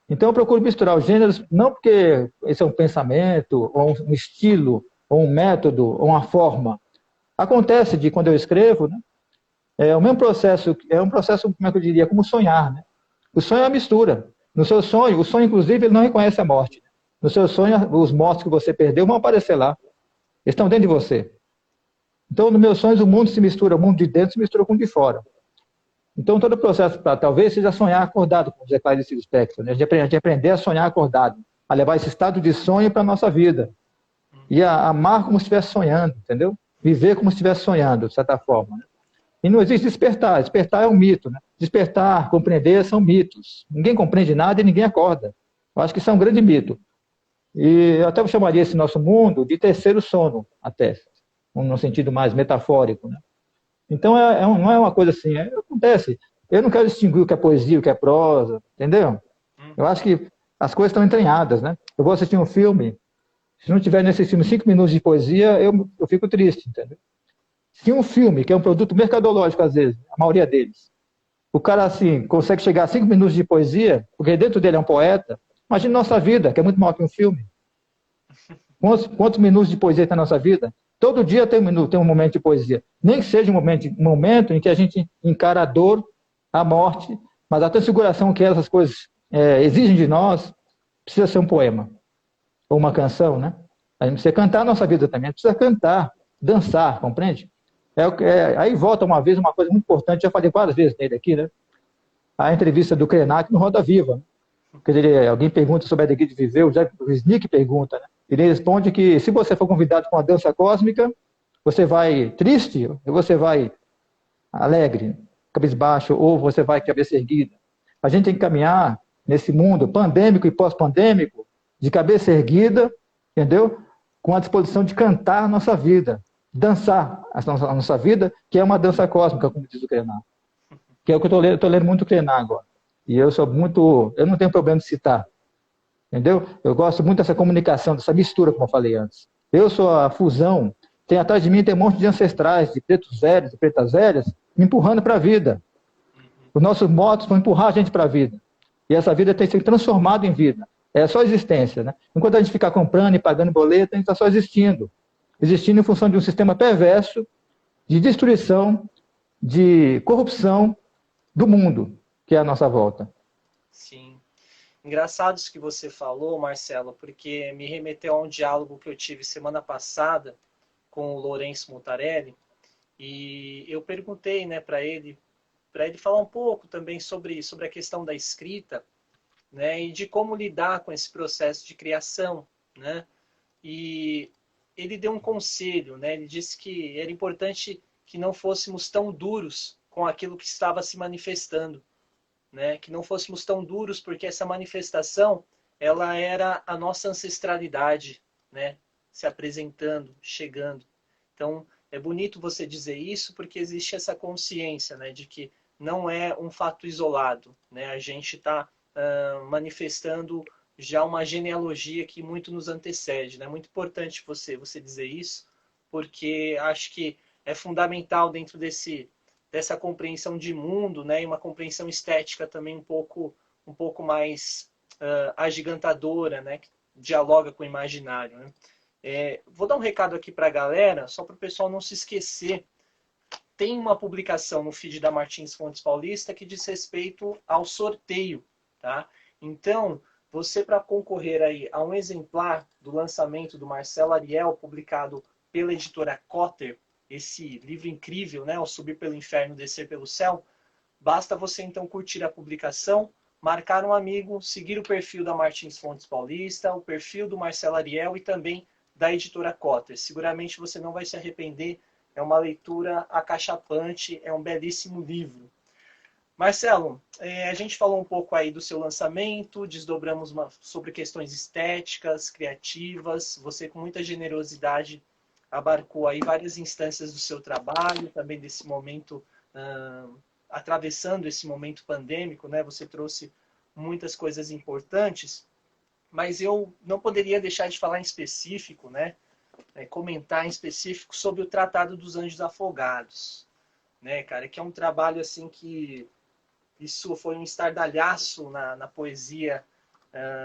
Então eu procuro misturar os gêneros, não porque esse é um pensamento, ou um estilo, ou um método, ou uma forma. Acontece de quando eu escrevo, né? É o mesmo processo, é um processo, como é que eu diria, como sonhar, né? O sonho é a mistura. No seu sonho, o sonho, inclusive, ele não reconhece a morte. No seu sonho, os mortos que você perdeu vão aparecer lá. Eles estão dentro de você. Então, nos meus sonhos, o mundo se mistura, o mundo de dentro se mistura com o de fora. Então, todo o processo, talvez, seja sonhar acordado, como Zé Clarice Lispector, né? De aprender a sonhar acordado, a levar esse estado de sonho para a nossa vida. E a amar como se estivesse sonhando, entendeu? Viver como se estivesse sonhando, de certa forma. Né? E não existe despertar. Despertar é um mito. Né? Despertar, compreender são mitos. Ninguém compreende nada e ninguém acorda. Eu acho que isso é um grande mito. E eu até chamaria esse nosso mundo de terceiro sono, até, no sentido mais metafórico. Né? Então, não é uma coisa assim. Acontece. Eu não quero distinguir o que é poesia, o que é prosa, entendeu? Eu acho que as coisas estão entranhadas. Né? Eu vou assistir um filme, se não tiver nesse filme 5 minutos de poesia, eu fico triste, entendeu? Se um filme, que é um produto mercadológico, às vezes, a maioria deles, o cara, assim, consegue chegar a 5 minutos de poesia, porque dentro dele é um poeta, imagine nossa vida, que é muito maior que um filme. Quantos minutos de poesia tem na nossa vida? Todo dia tem um momento de poesia. Nem que seja um momento em que a gente encara a dor, a morte, mas a transfiguração que essas coisas exigem de nós, precisa ser um poema. Ou uma canção, né? A gente precisa cantar a nossa vida também, a gente precisa cantar, dançar, compreende? Aí volta uma vez uma coisa muito importante, já falei várias vezes nele aqui, né? A entrevista do Krenak no Roda Viva. Quer dizer, alguém pergunta sobre a alegria de viver, o Snick pergunta, né? Ele responde que se você for convidado para uma dança cósmica, você vai triste ou você vai alegre, cabisbaixo, ou você vai cabeça erguida. A gente tem que caminhar nesse mundo pandêmico e pós-pandêmico de cabeça erguida, entendeu? Com a disposição de cantar a nossa vida, dançar a nossa vida, que é uma dança cósmica, como diz o Krenak. Que é o que eu estou lendo muito Krenak agora. E eu não tenho problema de citar, entendeu? Eu gosto muito dessa comunicação, dessa mistura, como eu falei antes. Eu sou a fusão, tem atrás de mim tem um monte de ancestrais, de pretos velhos, de pretas velhas, me empurrando para a vida. Os nossos motos vão empurrar a gente para a vida. E essa vida tem que ser transformada em vida. É só existência, né? Enquanto a gente ficar comprando e pagando boleto, a gente está só existindo. Existindo em função de um sistema perverso, de destruição, de corrupção do mundo, que é a nossa volta. Sim. Engraçado isso que você falou, Marcelo, porque me remeteu a um diálogo que eu tive semana passada com o Lourenço Mutarelli, e eu perguntei, né, para ele falar um pouco também sobre a questão da escrita, né, e de como lidar com esse processo de criação, né? E ele deu um conselho, né? Ele disse que era importante que não fôssemos tão duros com aquilo que estava se manifestando, né? Que não fôssemos tão duros, porque essa manifestação, ela era a nossa ancestralidade, né? Se apresentando, chegando. Então, é bonito você dizer isso, porque existe essa consciência, né? De que não é um fato isolado, né? A gente está manifestando já uma genealogia que muito nos antecede, né? Muito importante você dizer isso, porque acho que é fundamental dentro dessa compreensão de mundo, né, e uma compreensão estética também um pouco mais agigantadora, né, que dialoga com o imaginário. Né? Vou dar um recado aqui para a galera, só para o pessoal não se esquecer. Tem uma publicação no feed da Martins Fontes Paulista que diz respeito ao sorteio. Tá? Então, você para concorrer aí a um exemplar do lançamento do Marcelo Ariel, publicado pela editora Cotter, esse livro incrível, né, Ao Subir pelo Inferno, Descer pelo Céu, basta você então curtir a publicação, marcar um amigo, seguir o perfil da Martins Fontes Paulista, o perfil do Marcelo Ariel e também da editora Cotter. Seguramente você não vai se arrepender, é uma leitura acachapante, é um belíssimo livro. Marcelo, a gente falou um pouco aí do seu lançamento, desdobramos sobre questões estéticas, criativas, você com muita generosidade abarcou aí várias instâncias do seu trabalho, também desse momento, atravessando esse momento pandêmico, né? Você trouxe muitas coisas importantes, mas eu não poderia deixar de falar em específico, né? Comentar em específico sobre o Tratado dos Anjos Afogados, né, cara? Que é um trabalho assim que isso foi um estardalhaço na poesia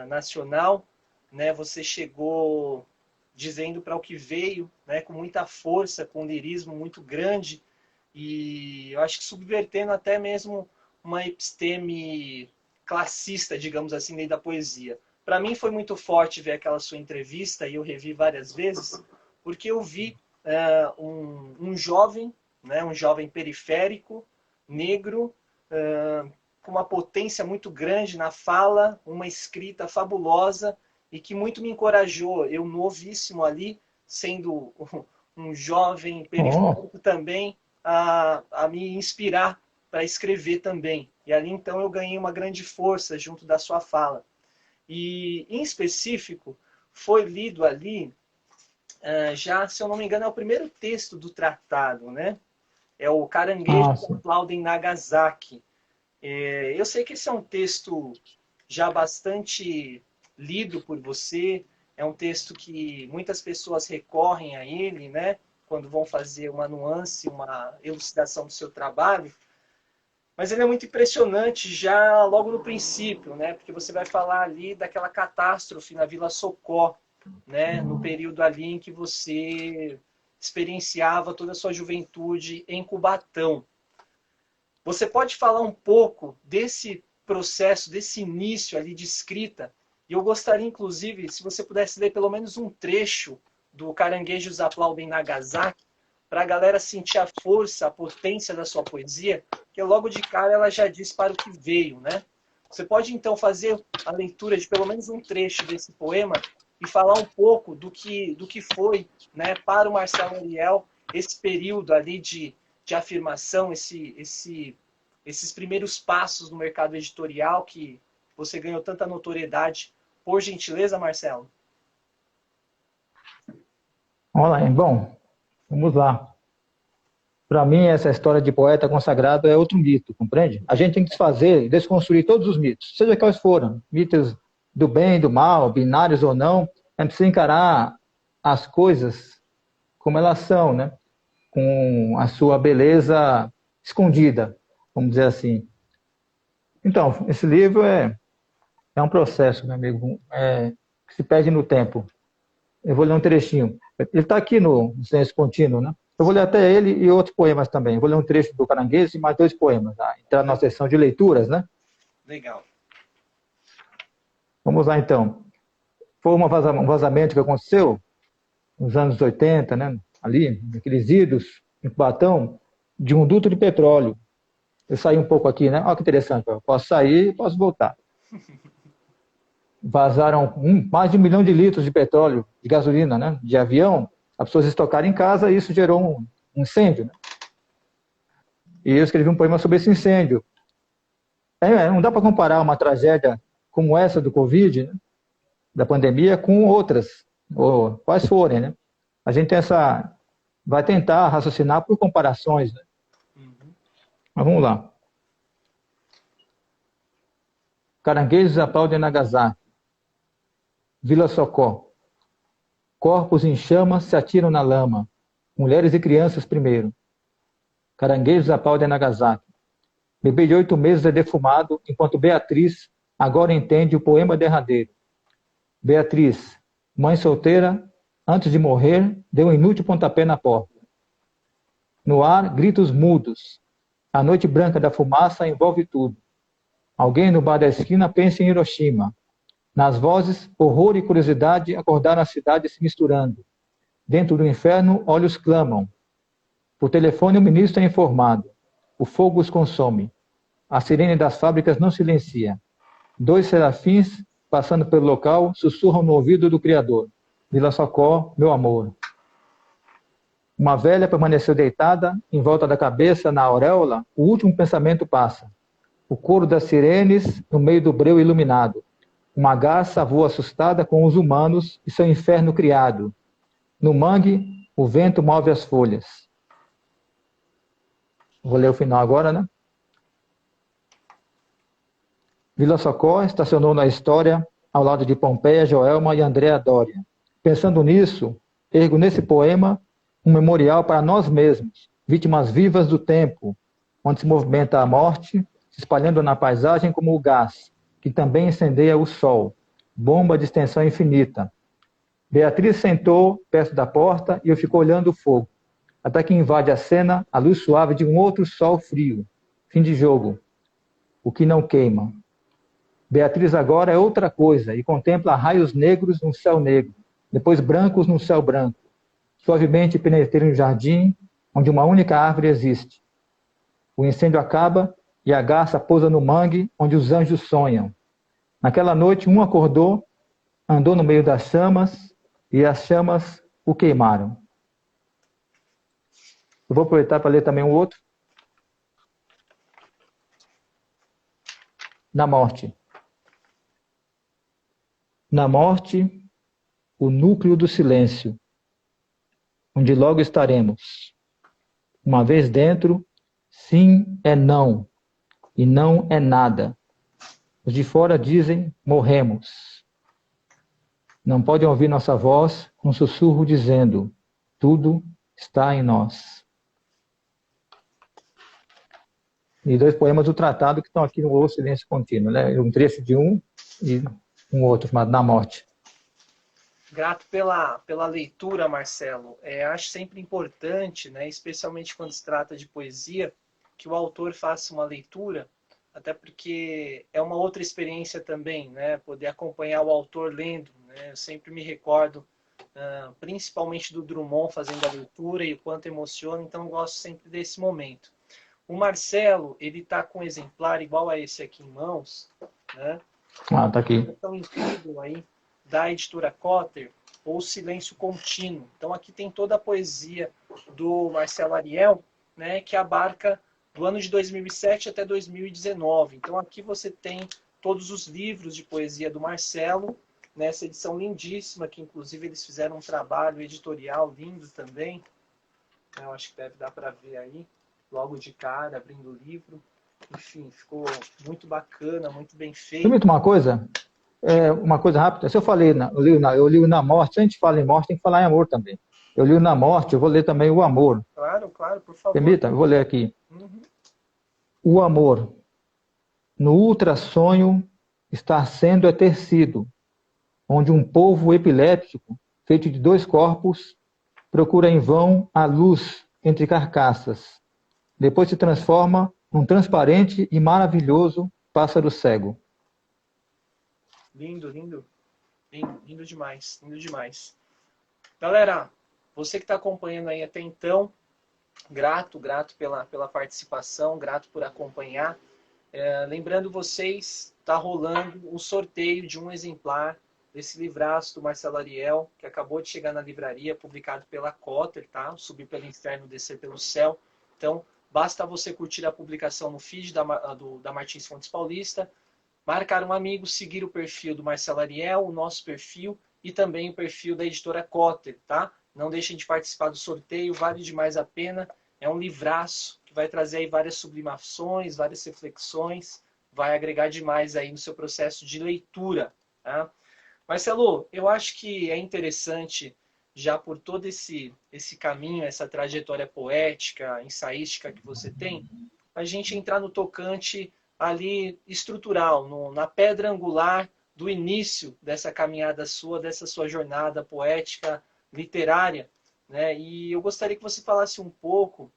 nacional, né? Você chegou dizendo para o que veio, né, com muita força, com um lirismo muito grande, e eu acho que subvertendo até mesmo uma episteme classista, digamos assim, dentro da poesia. Para mim foi muito forte ver aquela sua entrevista, e eu revi várias vezes, porque eu vi um jovem, né, um jovem periférico, negro, com uma potência muito grande na fala, uma escrita fabulosa, e que muito me encorajou, eu novíssimo ali, sendo um jovem periférico também, a me inspirar para escrever também. E ali então eu ganhei uma grande força junto da sua fala. E em específico, foi lido ali, já, se eu não me engano, é o primeiro texto do tratado, né? É o Caranguejo que Aplaudem Nagasaki. Eu sei que esse é um texto já bastante lido por você, é um texto que muitas pessoas recorrem a ele, né, quando vão fazer uma nuance, uma elucidação do seu trabalho, mas ele é muito impressionante já logo no princípio, né, porque você vai falar ali daquela catástrofe na Vila Socó, né, no período ali em que você experienciava toda a sua juventude em Cubatão. Você pode falar um pouco desse processo, desse início ali de escrita? E eu gostaria, inclusive, se você pudesse ler pelo menos um trecho do Caranguejos Aplaudem Nagasaki, para a galera sentir a força, a potência da sua poesia, que logo de cara ela já diz para o que veio, né? Você pode então fazer a leitura de pelo menos um trecho desse poema e falar um pouco do que foi, né, para o Marcelo Ariel esse período ali de afirmação, esses primeiros passos no mercado editorial que você ganhou tanta notoriedade. Por gentileza, Marcelo. Olha, bom, vamos lá. Para mim, essa história de poeta consagrado é outro mito, compreende? A gente tem que desfazer, desconstruir todos os mitos, seja quais foram, mitos do bem, do mal, binários ou não, a gente precisa encarar as coisas como elas são, né? Com a sua beleza escondida, vamos dizer assim. Então, esse livro é um processo, meu amigo, que se perde no tempo. Eu vou ler um trechinho. Ele está aqui no Silêncio Contínuo, né? Eu vou ler até ele e outros poemas também. Eu vou ler um trecho do Caranguejo e mais dois poemas. Tá? Entrar na sessão de leituras, né? Legal. Vamos lá, então. Foi um vazamento que aconteceu nos anos 80, né? Ali, naqueles idos, em Cubatão, de um duto de petróleo. Eu saí um pouco aqui, né? Olha que interessante. Eu posso sair e posso voltar. Vazaram mais de 1 milhão de litros de petróleo, de gasolina, né? De avião. As pessoas estocaram em casa e isso gerou um incêndio. Né? E eu escrevi um poema sobre esse incêndio. Não dá para comparar uma tragédia como essa do Covid, né? Da pandemia, com outras, ou quais forem. Né? A gente vai tentar raciocinar por comparações. Né? Mas vamos lá. Caranguejos aplaudem Nagasaki. Vila Socó. Corpos em chamas se atiram na lama. Mulheres e crianças primeiro. Caranguejos aplaudem Nagasaki. Bebê de 8 meses é defumado, enquanto Beatriz agora entende o poema derradeiro. Beatriz, mãe solteira, antes de morrer, deu um inútil pontapé na porta. No ar, gritos mudos. A noite branca da fumaça envolve tudo. Alguém no bar da esquina pensa em Hiroshima. Nas vozes, horror e curiosidade acordaram a cidade se misturando. Dentro do inferno, olhos clamam. Por telefone, o ministro é informado. O fogo os consome. A sirene das fábricas não silencia. 2 serafins, passando pelo local, sussurram no ouvido do Criador. Vila Socó, meu amor. Uma velha permaneceu deitada, em volta da cabeça, na auréola, o último pensamento passa. O coro das sirenes, no meio do breu iluminado. Uma garça voa assustada com os humanos e seu inferno criado. No mangue, o vento move as folhas. Vou ler o final agora, né? Vila Socó estacionou na história ao lado de Pompeia, Joelma e Andréa Doria. Pensando nisso, ergo nesse poema um memorial para nós mesmos, vítimas vivas do tempo, onde se movimenta a morte, se espalhando na paisagem como o gás, que também incendeia o sol, bomba de extensão infinita. Beatriz sentou perto da porta e eu fico olhando o fogo, até que invade a cena a luz suave de um outro sol frio. Fim de jogo. O que não queima. Beatriz agora é outra coisa e contempla raios negros num céu negro, depois brancos num céu branco. Suavemente penetrei no jardim, onde uma única árvore existe. O incêndio acaba e a garça pousa no mangue, onde os anjos sonham. Naquela noite, um acordou, andou no meio das chamas e as chamas o queimaram. Eu vou aproveitar para ler também um outro. Na morte. Na morte, o núcleo do silêncio, onde logo estaremos. Uma vez dentro, sim é não, e não é nada. Os de fora dizem, morremos. Não podem ouvir nossa voz, um sussurro dizendo, tudo está em nós. E 2 poemas do tratado que estão aqui no O Silêncio Contínuo, né? Um trecho de um e um outro, chamado Na Morte. Grato pela leitura, Marcelo. Acho sempre importante, né, especialmente quando se trata de poesia, que o autor faça uma leitura, até porque é uma outra experiência também, né, poder acompanhar o autor lendo. Né? Eu sempre me recordo principalmente do Drummond fazendo a leitura e o quanto emociona, então eu gosto sempre desse momento. O Marcelo, ele está com um exemplar igual a esse aqui em mãos, né? Ah, tá aqui. Tão incrível aí, da editora Cotter, ou Silêncio Contínuo. Então aqui tem toda a poesia do Marcelo Ariel, né, que abarca do ano de 2007 até 2019. Então aqui você tem todos os livros de poesia do Marcelo, nessa edição lindíssima, que inclusive eles fizeram um trabalho editorial lindo também. Eu acho que deve dar para ver aí, logo de cara, abrindo o livro. Enfim, ficou muito bacana, muito bem feito. Permite uma coisa rápida. Se eu falei, eu li Na Morte, se a gente fala em morte, tem que falar em amor também. Eu li o Na Morte, eu vou ler também o Amor. Claro, claro, por favor. Permita, eu vou ler aqui. O amor, no ultrassonho, está sendo tecido, onde um polvo epiléptico, feito de dois corpos, procura em vão a luz entre carcaças. Depois se transforma num transparente e maravilhoso pássaro cego. Lindo, lindo. Lindo, lindo demais, lindo demais. Galera, você que está acompanhando aí até então, grato pela participação, grato por acompanhar. Lembrando vocês, está rolando um sorteio de um exemplar desse livraço do Marcelo Ariel, que acabou de chegar na livraria, publicado pela Cotter, tá? Subir pelo inferno, descer pelo céu. Então, basta você curtir a publicação no feed da Martins Fontes Paulista, marcar um amigo, seguir o perfil do Marcelo Ariel, o nosso perfil e também o perfil da editora Cotter, tá? Não deixem de participar do sorteio, vale demais a pena. É um livraço que vai trazer aí várias sublimações, várias reflexões, vai agregar demais aí no seu processo de leitura, tá? Marcelo, eu acho que é interessante, já por todo esse caminho, essa trajetória poética, ensaística que você tem, a gente entrar no tocante ali estrutural, na pedra angular do início dessa caminhada sua, dessa sua jornada poética, literária, né? E eu gostaria que você falasse um pouco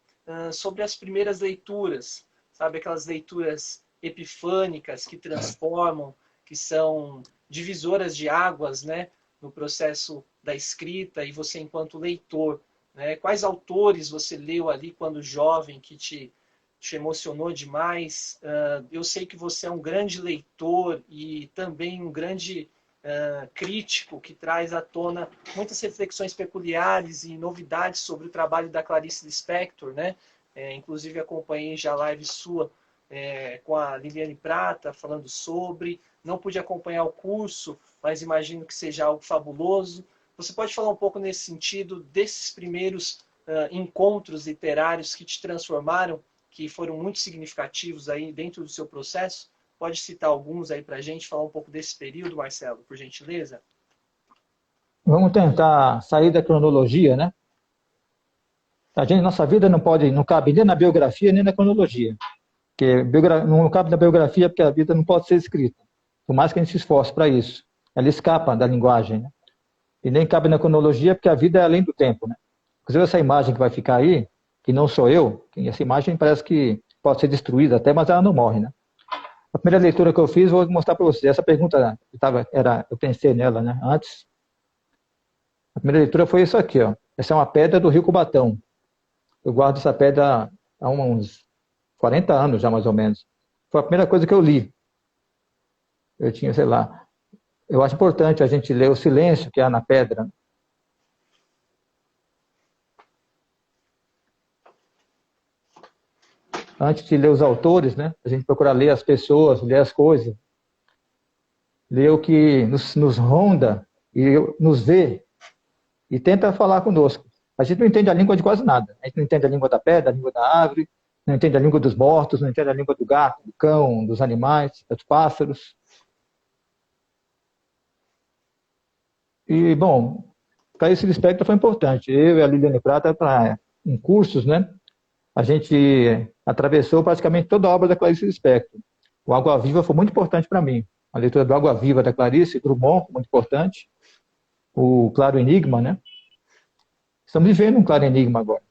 sobre as primeiras leituras, sabe? Aquelas leituras epifânicas que transformam, que são divisoras de águas, né? No processo da escrita e você enquanto leitor, né? Quais autores você leu ali quando jovem que te emocionou demais? Eu sei que você é um grande leitor e também um grande crítico que traz à tona muitas reflexões peculiares e novidades sobre o trabalho da Clarice Lispector, né? Inclusive acompanhei já a live sua com a Liliane Prata falando sobre. Não pude acompanhar o curso, mas imagino que seja algo fabuloso. Você pode falar um pouco nesse sentido desses primeiros encontros literários que te transformaram, que foram muito significativos aí dentro do seu processo? Pode citar alguns aí para a gente, falar um pouco desse período, Marcelo, por gentileza? Vamos tentar sair da cronologia, né? Nossa vida não cabe nem na biografia, nem na cronologia. Porque não cabe na biografia porque a vida não pode ser escrita. Por mais que a gente se esforce para isso. Ela escapa da linguagem, né? E nem cabe na cronologia porque a vida é além do tempo, né? Inclusive essa imagem que vai ficar aí, que não sou eu, essa imagem parece que pode ser destruída até, mas ela não morre, né? A primeira leitura que eu fiz, vou mostrar para vocês. Essa pergunta, eu pensei nela, né? Antes. A primeira leitura foi isso aqui, ó. Essa é uma pedra do Rio Cubatão. Eu guardo essa pedra há uns 40 anos já, mais ou menos. Foi a primeira coisa que eu li. Eu tinha, sei lá... Eu acho importante a gente ler o silêncio que há na pedra. Antes de ler os autores, né? A gente procura ler as pessoas, ler as coisas. Ler o que nos ronda e nos vê e tenta falar conosco. A gente não entende a língua de quase nada. A gente não entende a língua da pedra, a língua da árvore, não entende a língua dos mortos, não entende a língua do gato, do cão, dos animais, dos pássaros. E, bom, Clarice Lispector foi importante. Eu e a Liliane Prata, em cursos, né? A gente atravessou praticamente toda a obra da Clarice Lispector. O Água Viva foi muito importante para mim. A leitura do Água Viva da Clarice, Drummond, muito importante. O Claro Enigma, né? Estamos vivendo um claro enigma agora.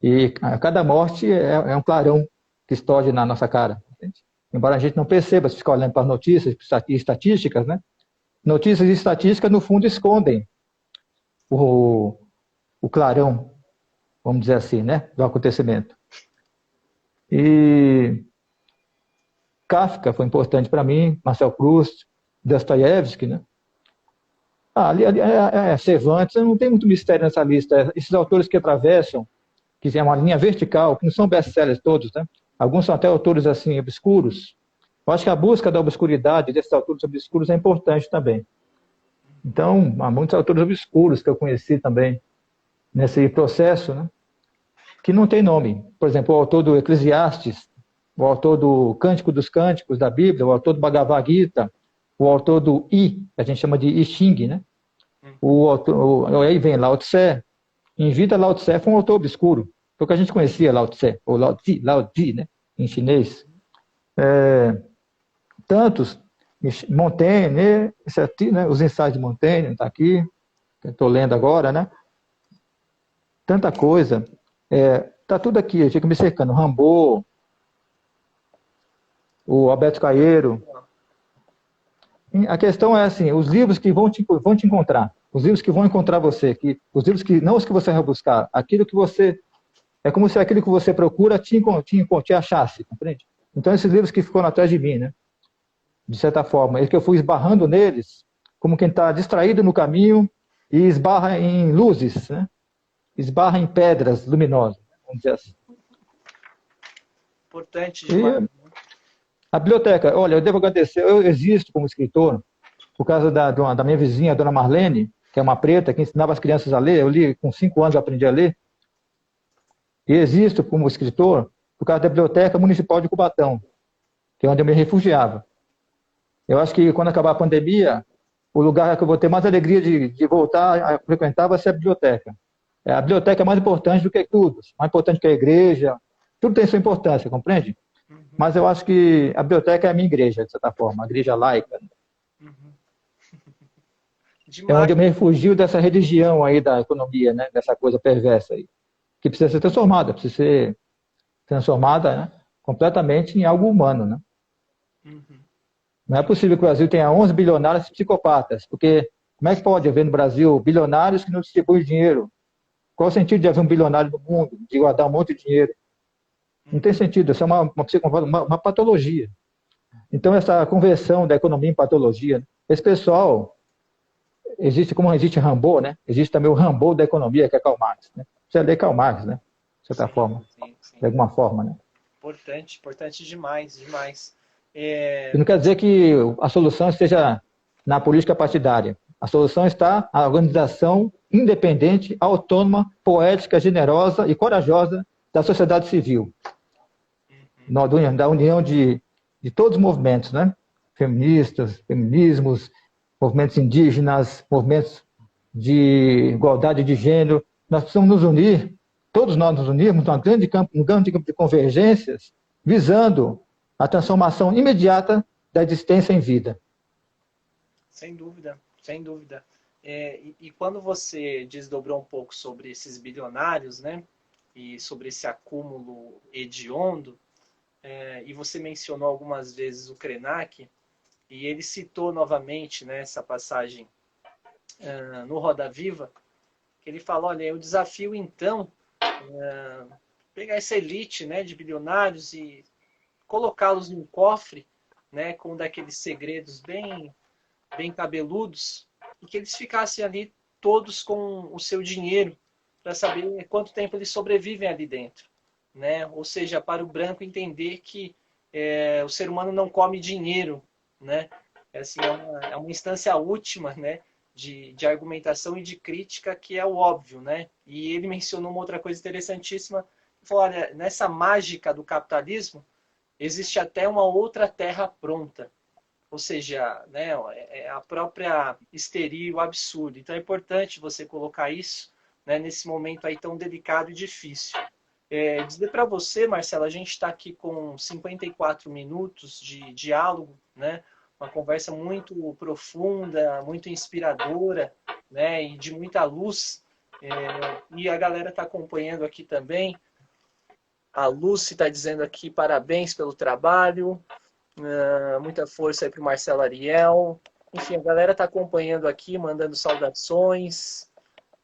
E a cada morte é um clarão que explode na nossa cara. Entende? Embora a gente não perceba, se ficar olhando para as notícias e estatísticas, né? Notícias e estatísticas, no fundo, escondem o, o clarão, vamos dizer assim, né, do acontecimento. E Kafka foi importante para mim, Marcel Proust, Dostoiévski, né? Cervantes, não tem muito mistério nessa lista. Esses autores que atravessam, que é uma linha vertical, que não são best-sellers todos, né? Alguns são até autores assim obscuros. Eu acho que a busca da obscuridade desses autores obscuros é importante também. Então, há muitos autores obscuros que eu conheci também nesse processo, né? Que não tem nome. Por exemplo, o autor do Eclesiastes, o autor do Cântico dos Cânticos da Bíblia, o autor do Bhagavad Gita, o autor do I, que a gente chama de I Ching, né? Aí vem Lao Tse. Em vida, Lao Tse foi um autor obscuro, porque a gente conhecia Lao Tse, ou Lao Tse, né? Em chinês. Tantos, Montaigne, né? Os ensaios de Montaigne, está aqui, que eu estou lendo agora, né? Tanta coisa. Tá tudo aqui, fica me cercando. Rambaud, o Alberto Caeiro. A questão é assim, os livros que vão te encontrar, os livros que vão encontrar você, os livros que não os que você vai buscar, aquilo que você é como se aquilo que você procura te achasse, compreende? Então esses livros que foram atrás de mim, né? De certa forma, é que eu fui esbarrando neles, como quem está distraído no caminho e esbarra em luzes, né? Esbarra em pedras luminosas, vamos dizer assim. Importante demais. A biblioteca, olha, eu devo agradecer, eu existo como escritor, por causa da minha vizinha, a dona Marlene, que é uma preta, que ensinava as crianças a ler. Eu li, com 5 anos eu aprendi a ler. E existo como escritor por causa da Biblioteca Municipal de Cubatão, que é onde eu me refugiava. Eu acho que quando acabar a pandemia, o lugar que eu vou ter mais alegria de voltar a frequentar vai ser a biblioteca. A biblioteca é mais importante do que tudo, mais importante que a igreja. Tudo tem sua importância, compreende? Mas eu acho que a biblioteca é a minha igreja, de certa forma, a igreja laica. É onde eu me refugio dessa religião aí da economia, né? Dessa coisa perversa aí, que precisa ser transformada, né? Completamente em algo humano, né? Não é possível que o Brasil tenha 11 bilionários psicopatas, porque como é que pode haver no Brasil bilionários que não distribuem dinheiro? Qual o sentido de haver um bilionário no mundo, de guardar um monte de dinheiro? Não tem sentido, isso é uma patologia. Então, essa conversão da economia em patologia, esse pessoal, como existe Rambaud, né? Existe também o Rambaud da economia, que é Karl Marx, né? Você lê Karl Marx, né? De certa forma, sim. de alguma forma, né? Importante demais. E não quer dizer que a solução esteja na política partidária. A solução está na organização independente, autônoma, poética, generosa e corajosa da sociedade civil. Da união de todos os movimentos, né? Feministas, feminismos, movimentos indígenas, movimentos de igualdade de gênero. Nós precisamos nos unir, todos nós nos unirmos num grande campo de convergências, visando a transformação imediata da existência em vida. Sem dúvida. E quando você desdobrou um pouco sobre esses bilionários, né? E sobre esse acúmulo hediondo, e você mencionou algumas vezes o Krenak, e ele citou novamente, né, essa passagem no Roda Viva, que ele fala, olha, eu desafio então pegar essa elite, né, de bilionários e colocá-los num cofre, né, com daqueles segredos bem cabeludos, e que eles ficassem ali todos com o seu dinheiro para saber quanto tempo eles sobrevivem ali dentro, né? Ou seja, para o branco entender que o ser humano não come dinheiro, né? Assim, é uma instância última, né? De argumentação e de crítica, que é o óbvio, né? E ele mencionou uma outra coisa interessantíssima, ele falou, olha, nessa mágica do capitalismo existe até uma outra terra pronta, ou seja, né, é a própria histeria, o absurdo. Então é importante você colocar isso, né, nesse momento aí tão delicado e difícil. Dizer para você, Marcelo, a gente está aqui com 54 minutos de diálogo, né, uma conversa muito profunda, muito inspiradora, né, e de muita luz. E a galera está acompanhando aqui também. A Lucy está dizendo aqui parabéns pelo trabalho. Muita força aí para o Marcelo Ariel. Enfim, a galera está acompanhando aqui, mandando saudações.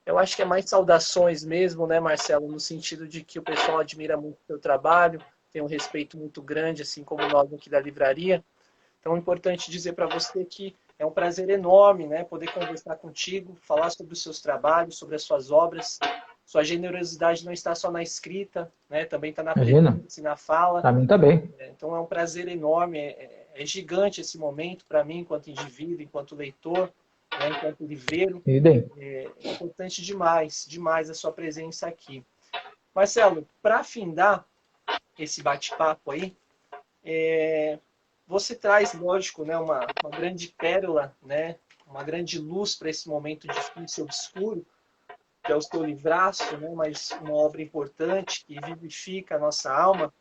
Eu acho que é mais saudações mesmo, né, Marcelo? No sentido de que o pessoal admira muito o seu trabalho, tem um respeito muito grande, assim como nós aqui da livraria. Então é importante dizer para você que é um prazer enorme, né, poder conversar contigo, falar sobre os seus trabalhos, sobre as suas obras. Sua generosidade não está só na escrita, né, também está na Imagina, presença e na fala. para mim tá bem. Então é um prazer enorme, é gigante esse momento para mim, enquanto indivíduo, enquanto leitor, né, enquanto livreiro. Idem. É importante demais, demais a sua presença aqui. Marcelo, para findar esse bate-papo aí, você traz, lógico, né, uma grande pérola, né, uma grande luz para esse momento difícil, obscuro, que é o seu livraço, né, mas uma obra importante que vivifica a nossa alma.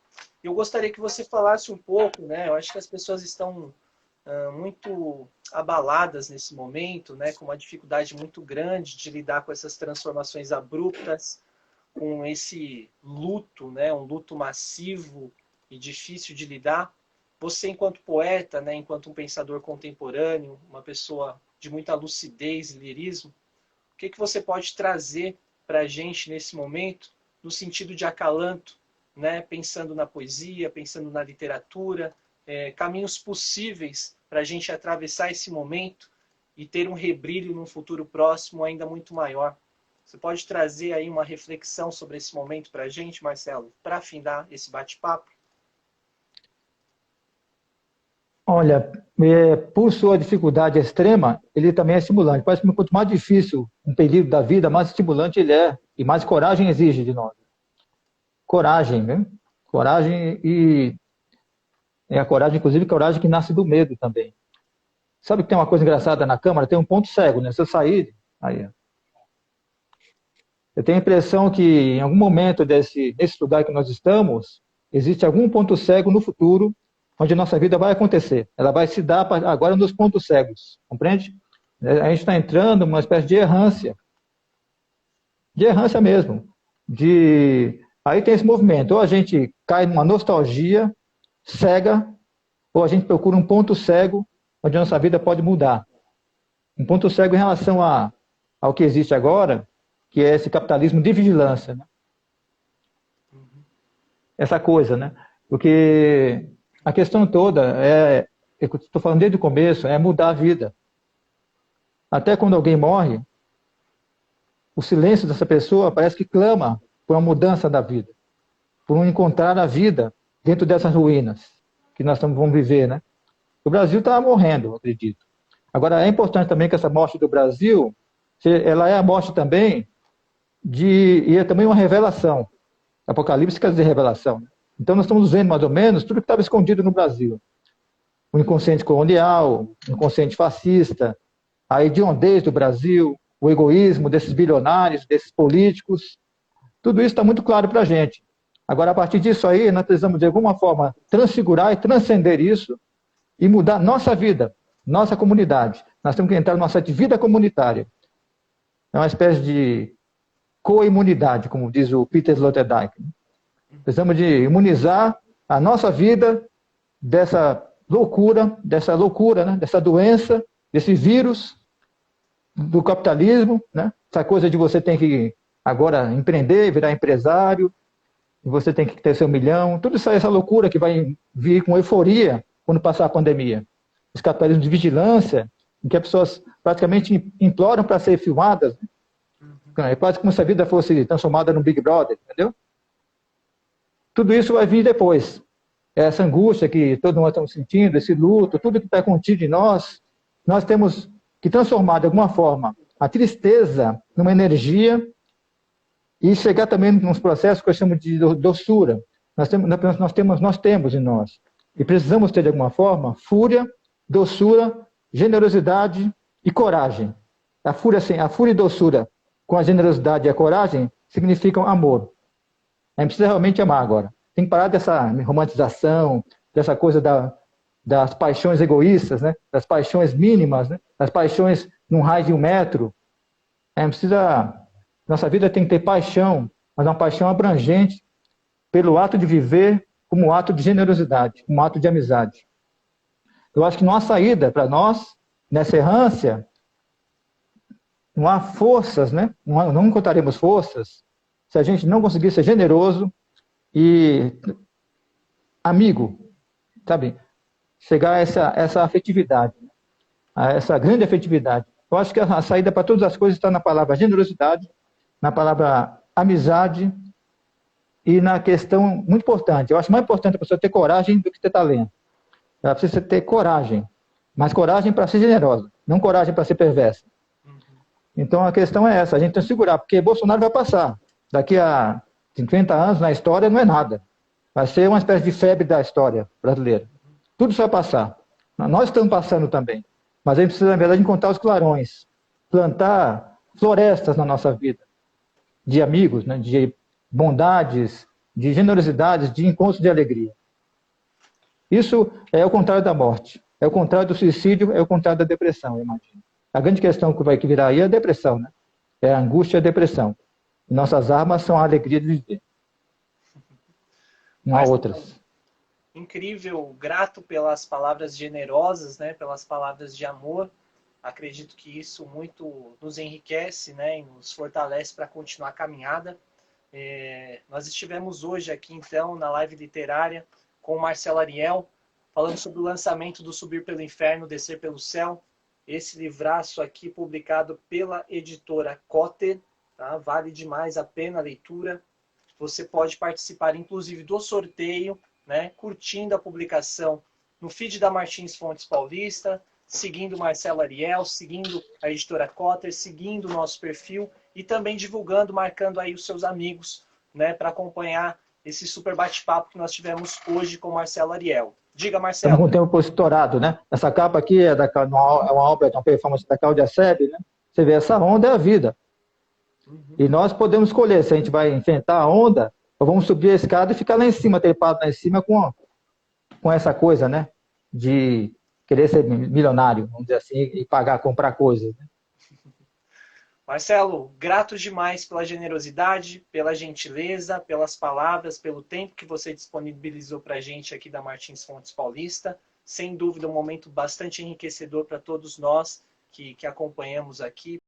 Eu gostaria que você falasse um pouco, né, eu acho que as pessoas estão muito abaladas nesse momento, né, com uma dificuldade muito grande de lidar com essas transformações abruptas, com esse luto, né, um luto massivo e difícil de lidar. Você, enquanto poeta, né, enquanto um pensador contemporâneo, uma pessoa de muita lucidez e lirismo, o que você pode trazer para a gente nesse momento, no sentido de acalanto, né, pensando na poesia, pensando na literatura, caminhos possíveis para a gente atravessar esse momento e ter um rebrilho num futuro próximo ainda muito maior. Você pode trazer aí uma reflexão sobre esse momento para a gente, Marcelo, para afindar esse bate-papo? Olha, por sua dificuldade extrema, ele também é estimulante. Parece que quanto mais difícil um período da vida, mais estimulante ele é e mais coragem exige de nós. Coragem, né? Coragem e é a coragem, inclusive, coragem que nasce do medo também. Sabe que tem uma coisa engraçada na Câmara? Tem um ponto cego, né? Se eu sair, aí, eu tenho a impressão que em algum momento nesse lugar que nós estamos, existe algum ponto cego no futuro onde a nossa vida vai acontecer. Ela vai se dar agora nos pontos cegos, compreende? A gente está entrando numa espécie de errância mesmo. Aí tem esse movimento, ou a gente cai numa nostalgia cega, ou a gente procura um ponto cego onde a nossa vida pode mudar. Um ponto cego em relação ao que existe agora, que é esse capitalismo de vigilância, né? Essa coisa, né? Porque a questão toda eu estou falando desde o começo, é mudar a vida. Até quando alguém morre, o silêncio dessa pessoa parece que clama por uma mudança da vida, por um encontrar a vida dentro dessas ruínas que nós vamos viver, né? O Brasil está morrendo, eu acredito. Agora, é importante também que essa morte do Brasil, ela é a morte também e é também uma revelação. Apocalipse quer dizer revelação. Então, nós estamos vendo mais ou menos tudo que estava escondido no Brasil. O inconsciente colonial, o inconsciente fascista, a hediondez do Brasil, o egoísmo desses bilionários, desses políticos. Tudo isso está muito claro para a gente. Agora, a partir disso aí, nós precisamos, de alguma forma, transfigurar e transcender isso e mudar nossa vida, nossa comunidade. Nós temos que entrar numa certa vida comunitária. É uma espécie de coimunidade, como diz o Peter Sloterdijk. Precisamos de imunizar a nossa vida dessa loucura, né? Dessa doença, desse vírus do capitalismo, né? Essa coisa de você tem que agora empreender, virar empresário, você tem que ter seu milhão, tudo isso aí, essa loucura que vai vir com euforia quando passar a pandemia. Esse capitalismo de vigilância, em que as pessoas praticamente imploram para ser filmadas, né? É quase como se a vida fosse transformada num Big Brother, entendeu? Tudo isso vai vir depois. Essa angústia que todos nós estamos sentindo, esse luto, tudo que está contido em nós temos que transformar de alguma forma a tristeza numa energia e chegar também nos processos que eu chamo de doçura. Nós temos em nós. E precisamos ter de alguma forma fúria, doçura, generosidade e coragem. A fúria e doçura com a generosidade e a coragem significam amor. A gente precisa realmente amar agora. Tem que parar dessa romantização, dessa coisa das paixões egoístas, né? Das paixões mínimas, né? Das paixões num raio de 1 metro. Nossa vida tem que ter paixão, mas uma paixão abrangente pelo ato de viver como um ato de generosidade, como um ato de amizade. Eu acho que não há saída para nós, nessa errância, não há forças, né? Não encontraremos forças se a gente não conseguir ser generoso e amigo, sabe? Chegar a essa afetividade, a essa grande afetividade. Eu acho que a saída para todas as coisas está na palavra generosidade, na palavra amizade e na questão muito importante. Eu acho mais importante a pessoa ter coragem do que ter talento. Ela precisa ter coragem, mas coragem para ser generosa, não coragem para ser perversa. Então a questão é essa, a gente tem que segurar, porque Bolsonaro vai passar. Daqui a 50 anos na história não é nada. Vai ser uma espécie de febre da história brasileira. Tudo isso vai passar. Nós estamos passando também. Mas a gente precisa, na verdade, encontrar os clarões, plantar florestas na nossa vida, de amigos, né? De bondades, de generosidades, de encontros de alegria. Isso é o contrário da morte. É o contrário do suicídio, é o contrário da depressão, eu imagino. A grande questão que vai virar aí é a depressão, né? É a angústia e a depressão. E nossas armas são a alegria de viver. Não há Mas, outras. incrível, grato pelas palavras generosas, né? Pelas palavras de amor. Acredito que isso muito nos enriquece, né? E nos fortalece para continuar a caminhada. Nós estivemos hoje aqui, então, na live literária com o Marcelo Ariel, falando sobre o lançamento do Subir pelo Inferno, Descer pelo Céu. Esse livraço aqui, publicado pela editora Cotter, tá? Vale demais a pena a leitura. Você pode participar, inclusive, do sorteio, né? Curtindo a publicação no feed da Martins Fontes Paulista, seguindo o Marcelo Ariel, seguindo a editora Cotter, seguindo o nosso perfil e também divulgando, marcando aí os seus amigos, né? Para acompanhar esse super bate-papo que nós tivemos hoje com o Marcelo Ariel. Diga, Estamos com Marcelo. o tempo estourado, né? Essa capa aqui é uma obra, uma performance da Cláudia Sebe, né? Você vê, essa onda é a vida. E nós podemos escolher se a gente vai enfrentar a onda ou vamos subir a escada e ficar lá em cima, trepado lá em cima com essa coisa, né? De querer ser milionário, vamos dizer assim, e comprar coisas. Né? Marcelo, grato demais pela generosidade, pela gentileza, pelas palavras, pelo tempo que você disponibilizou para a gente aqui da Martins Fontes Paulista. Sem dúvida, um momento bastante enriquecedor para todos nós que acompanhamos aqui.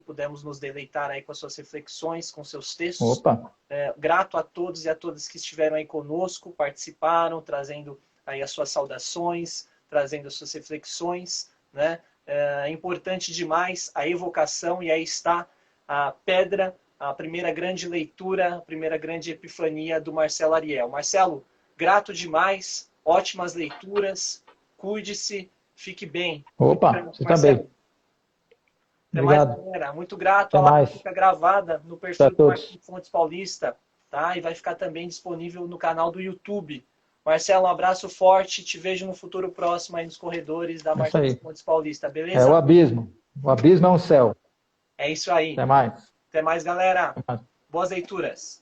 Pudemos nos deleitar aí com as suas reflexões, com seus textos. Opa! Grato a todos e a todas que estiveram aí conosco, participaram, trazendo aí as suas saudações, trazendo as suas reflexões, né? É importante demais a evocação, e aí está a pedra, a primeira grande leitura, a primeira grande epifania do Marcelo Ariel. Marcelo, grato demais, ótimas leituras, cuide-se, fique bem. Opa, você Marcelo, também. até mais, Obrigado. galera. Muito grato. Até A live mais. fica gravada no Para perfil do todos. Martins Fontes Paulista, tá? E vai ficar também disponível no canal do YouTube. Marcelo, um abraço forte. Te vejo no futuro próximo aí nos corredores da É isso Martins aí. Fontes Paulista, É o beleza? abismo. O abismo é um céu. É isso aí. Até mais. Até mais, galera. Até mais. Boas leituras.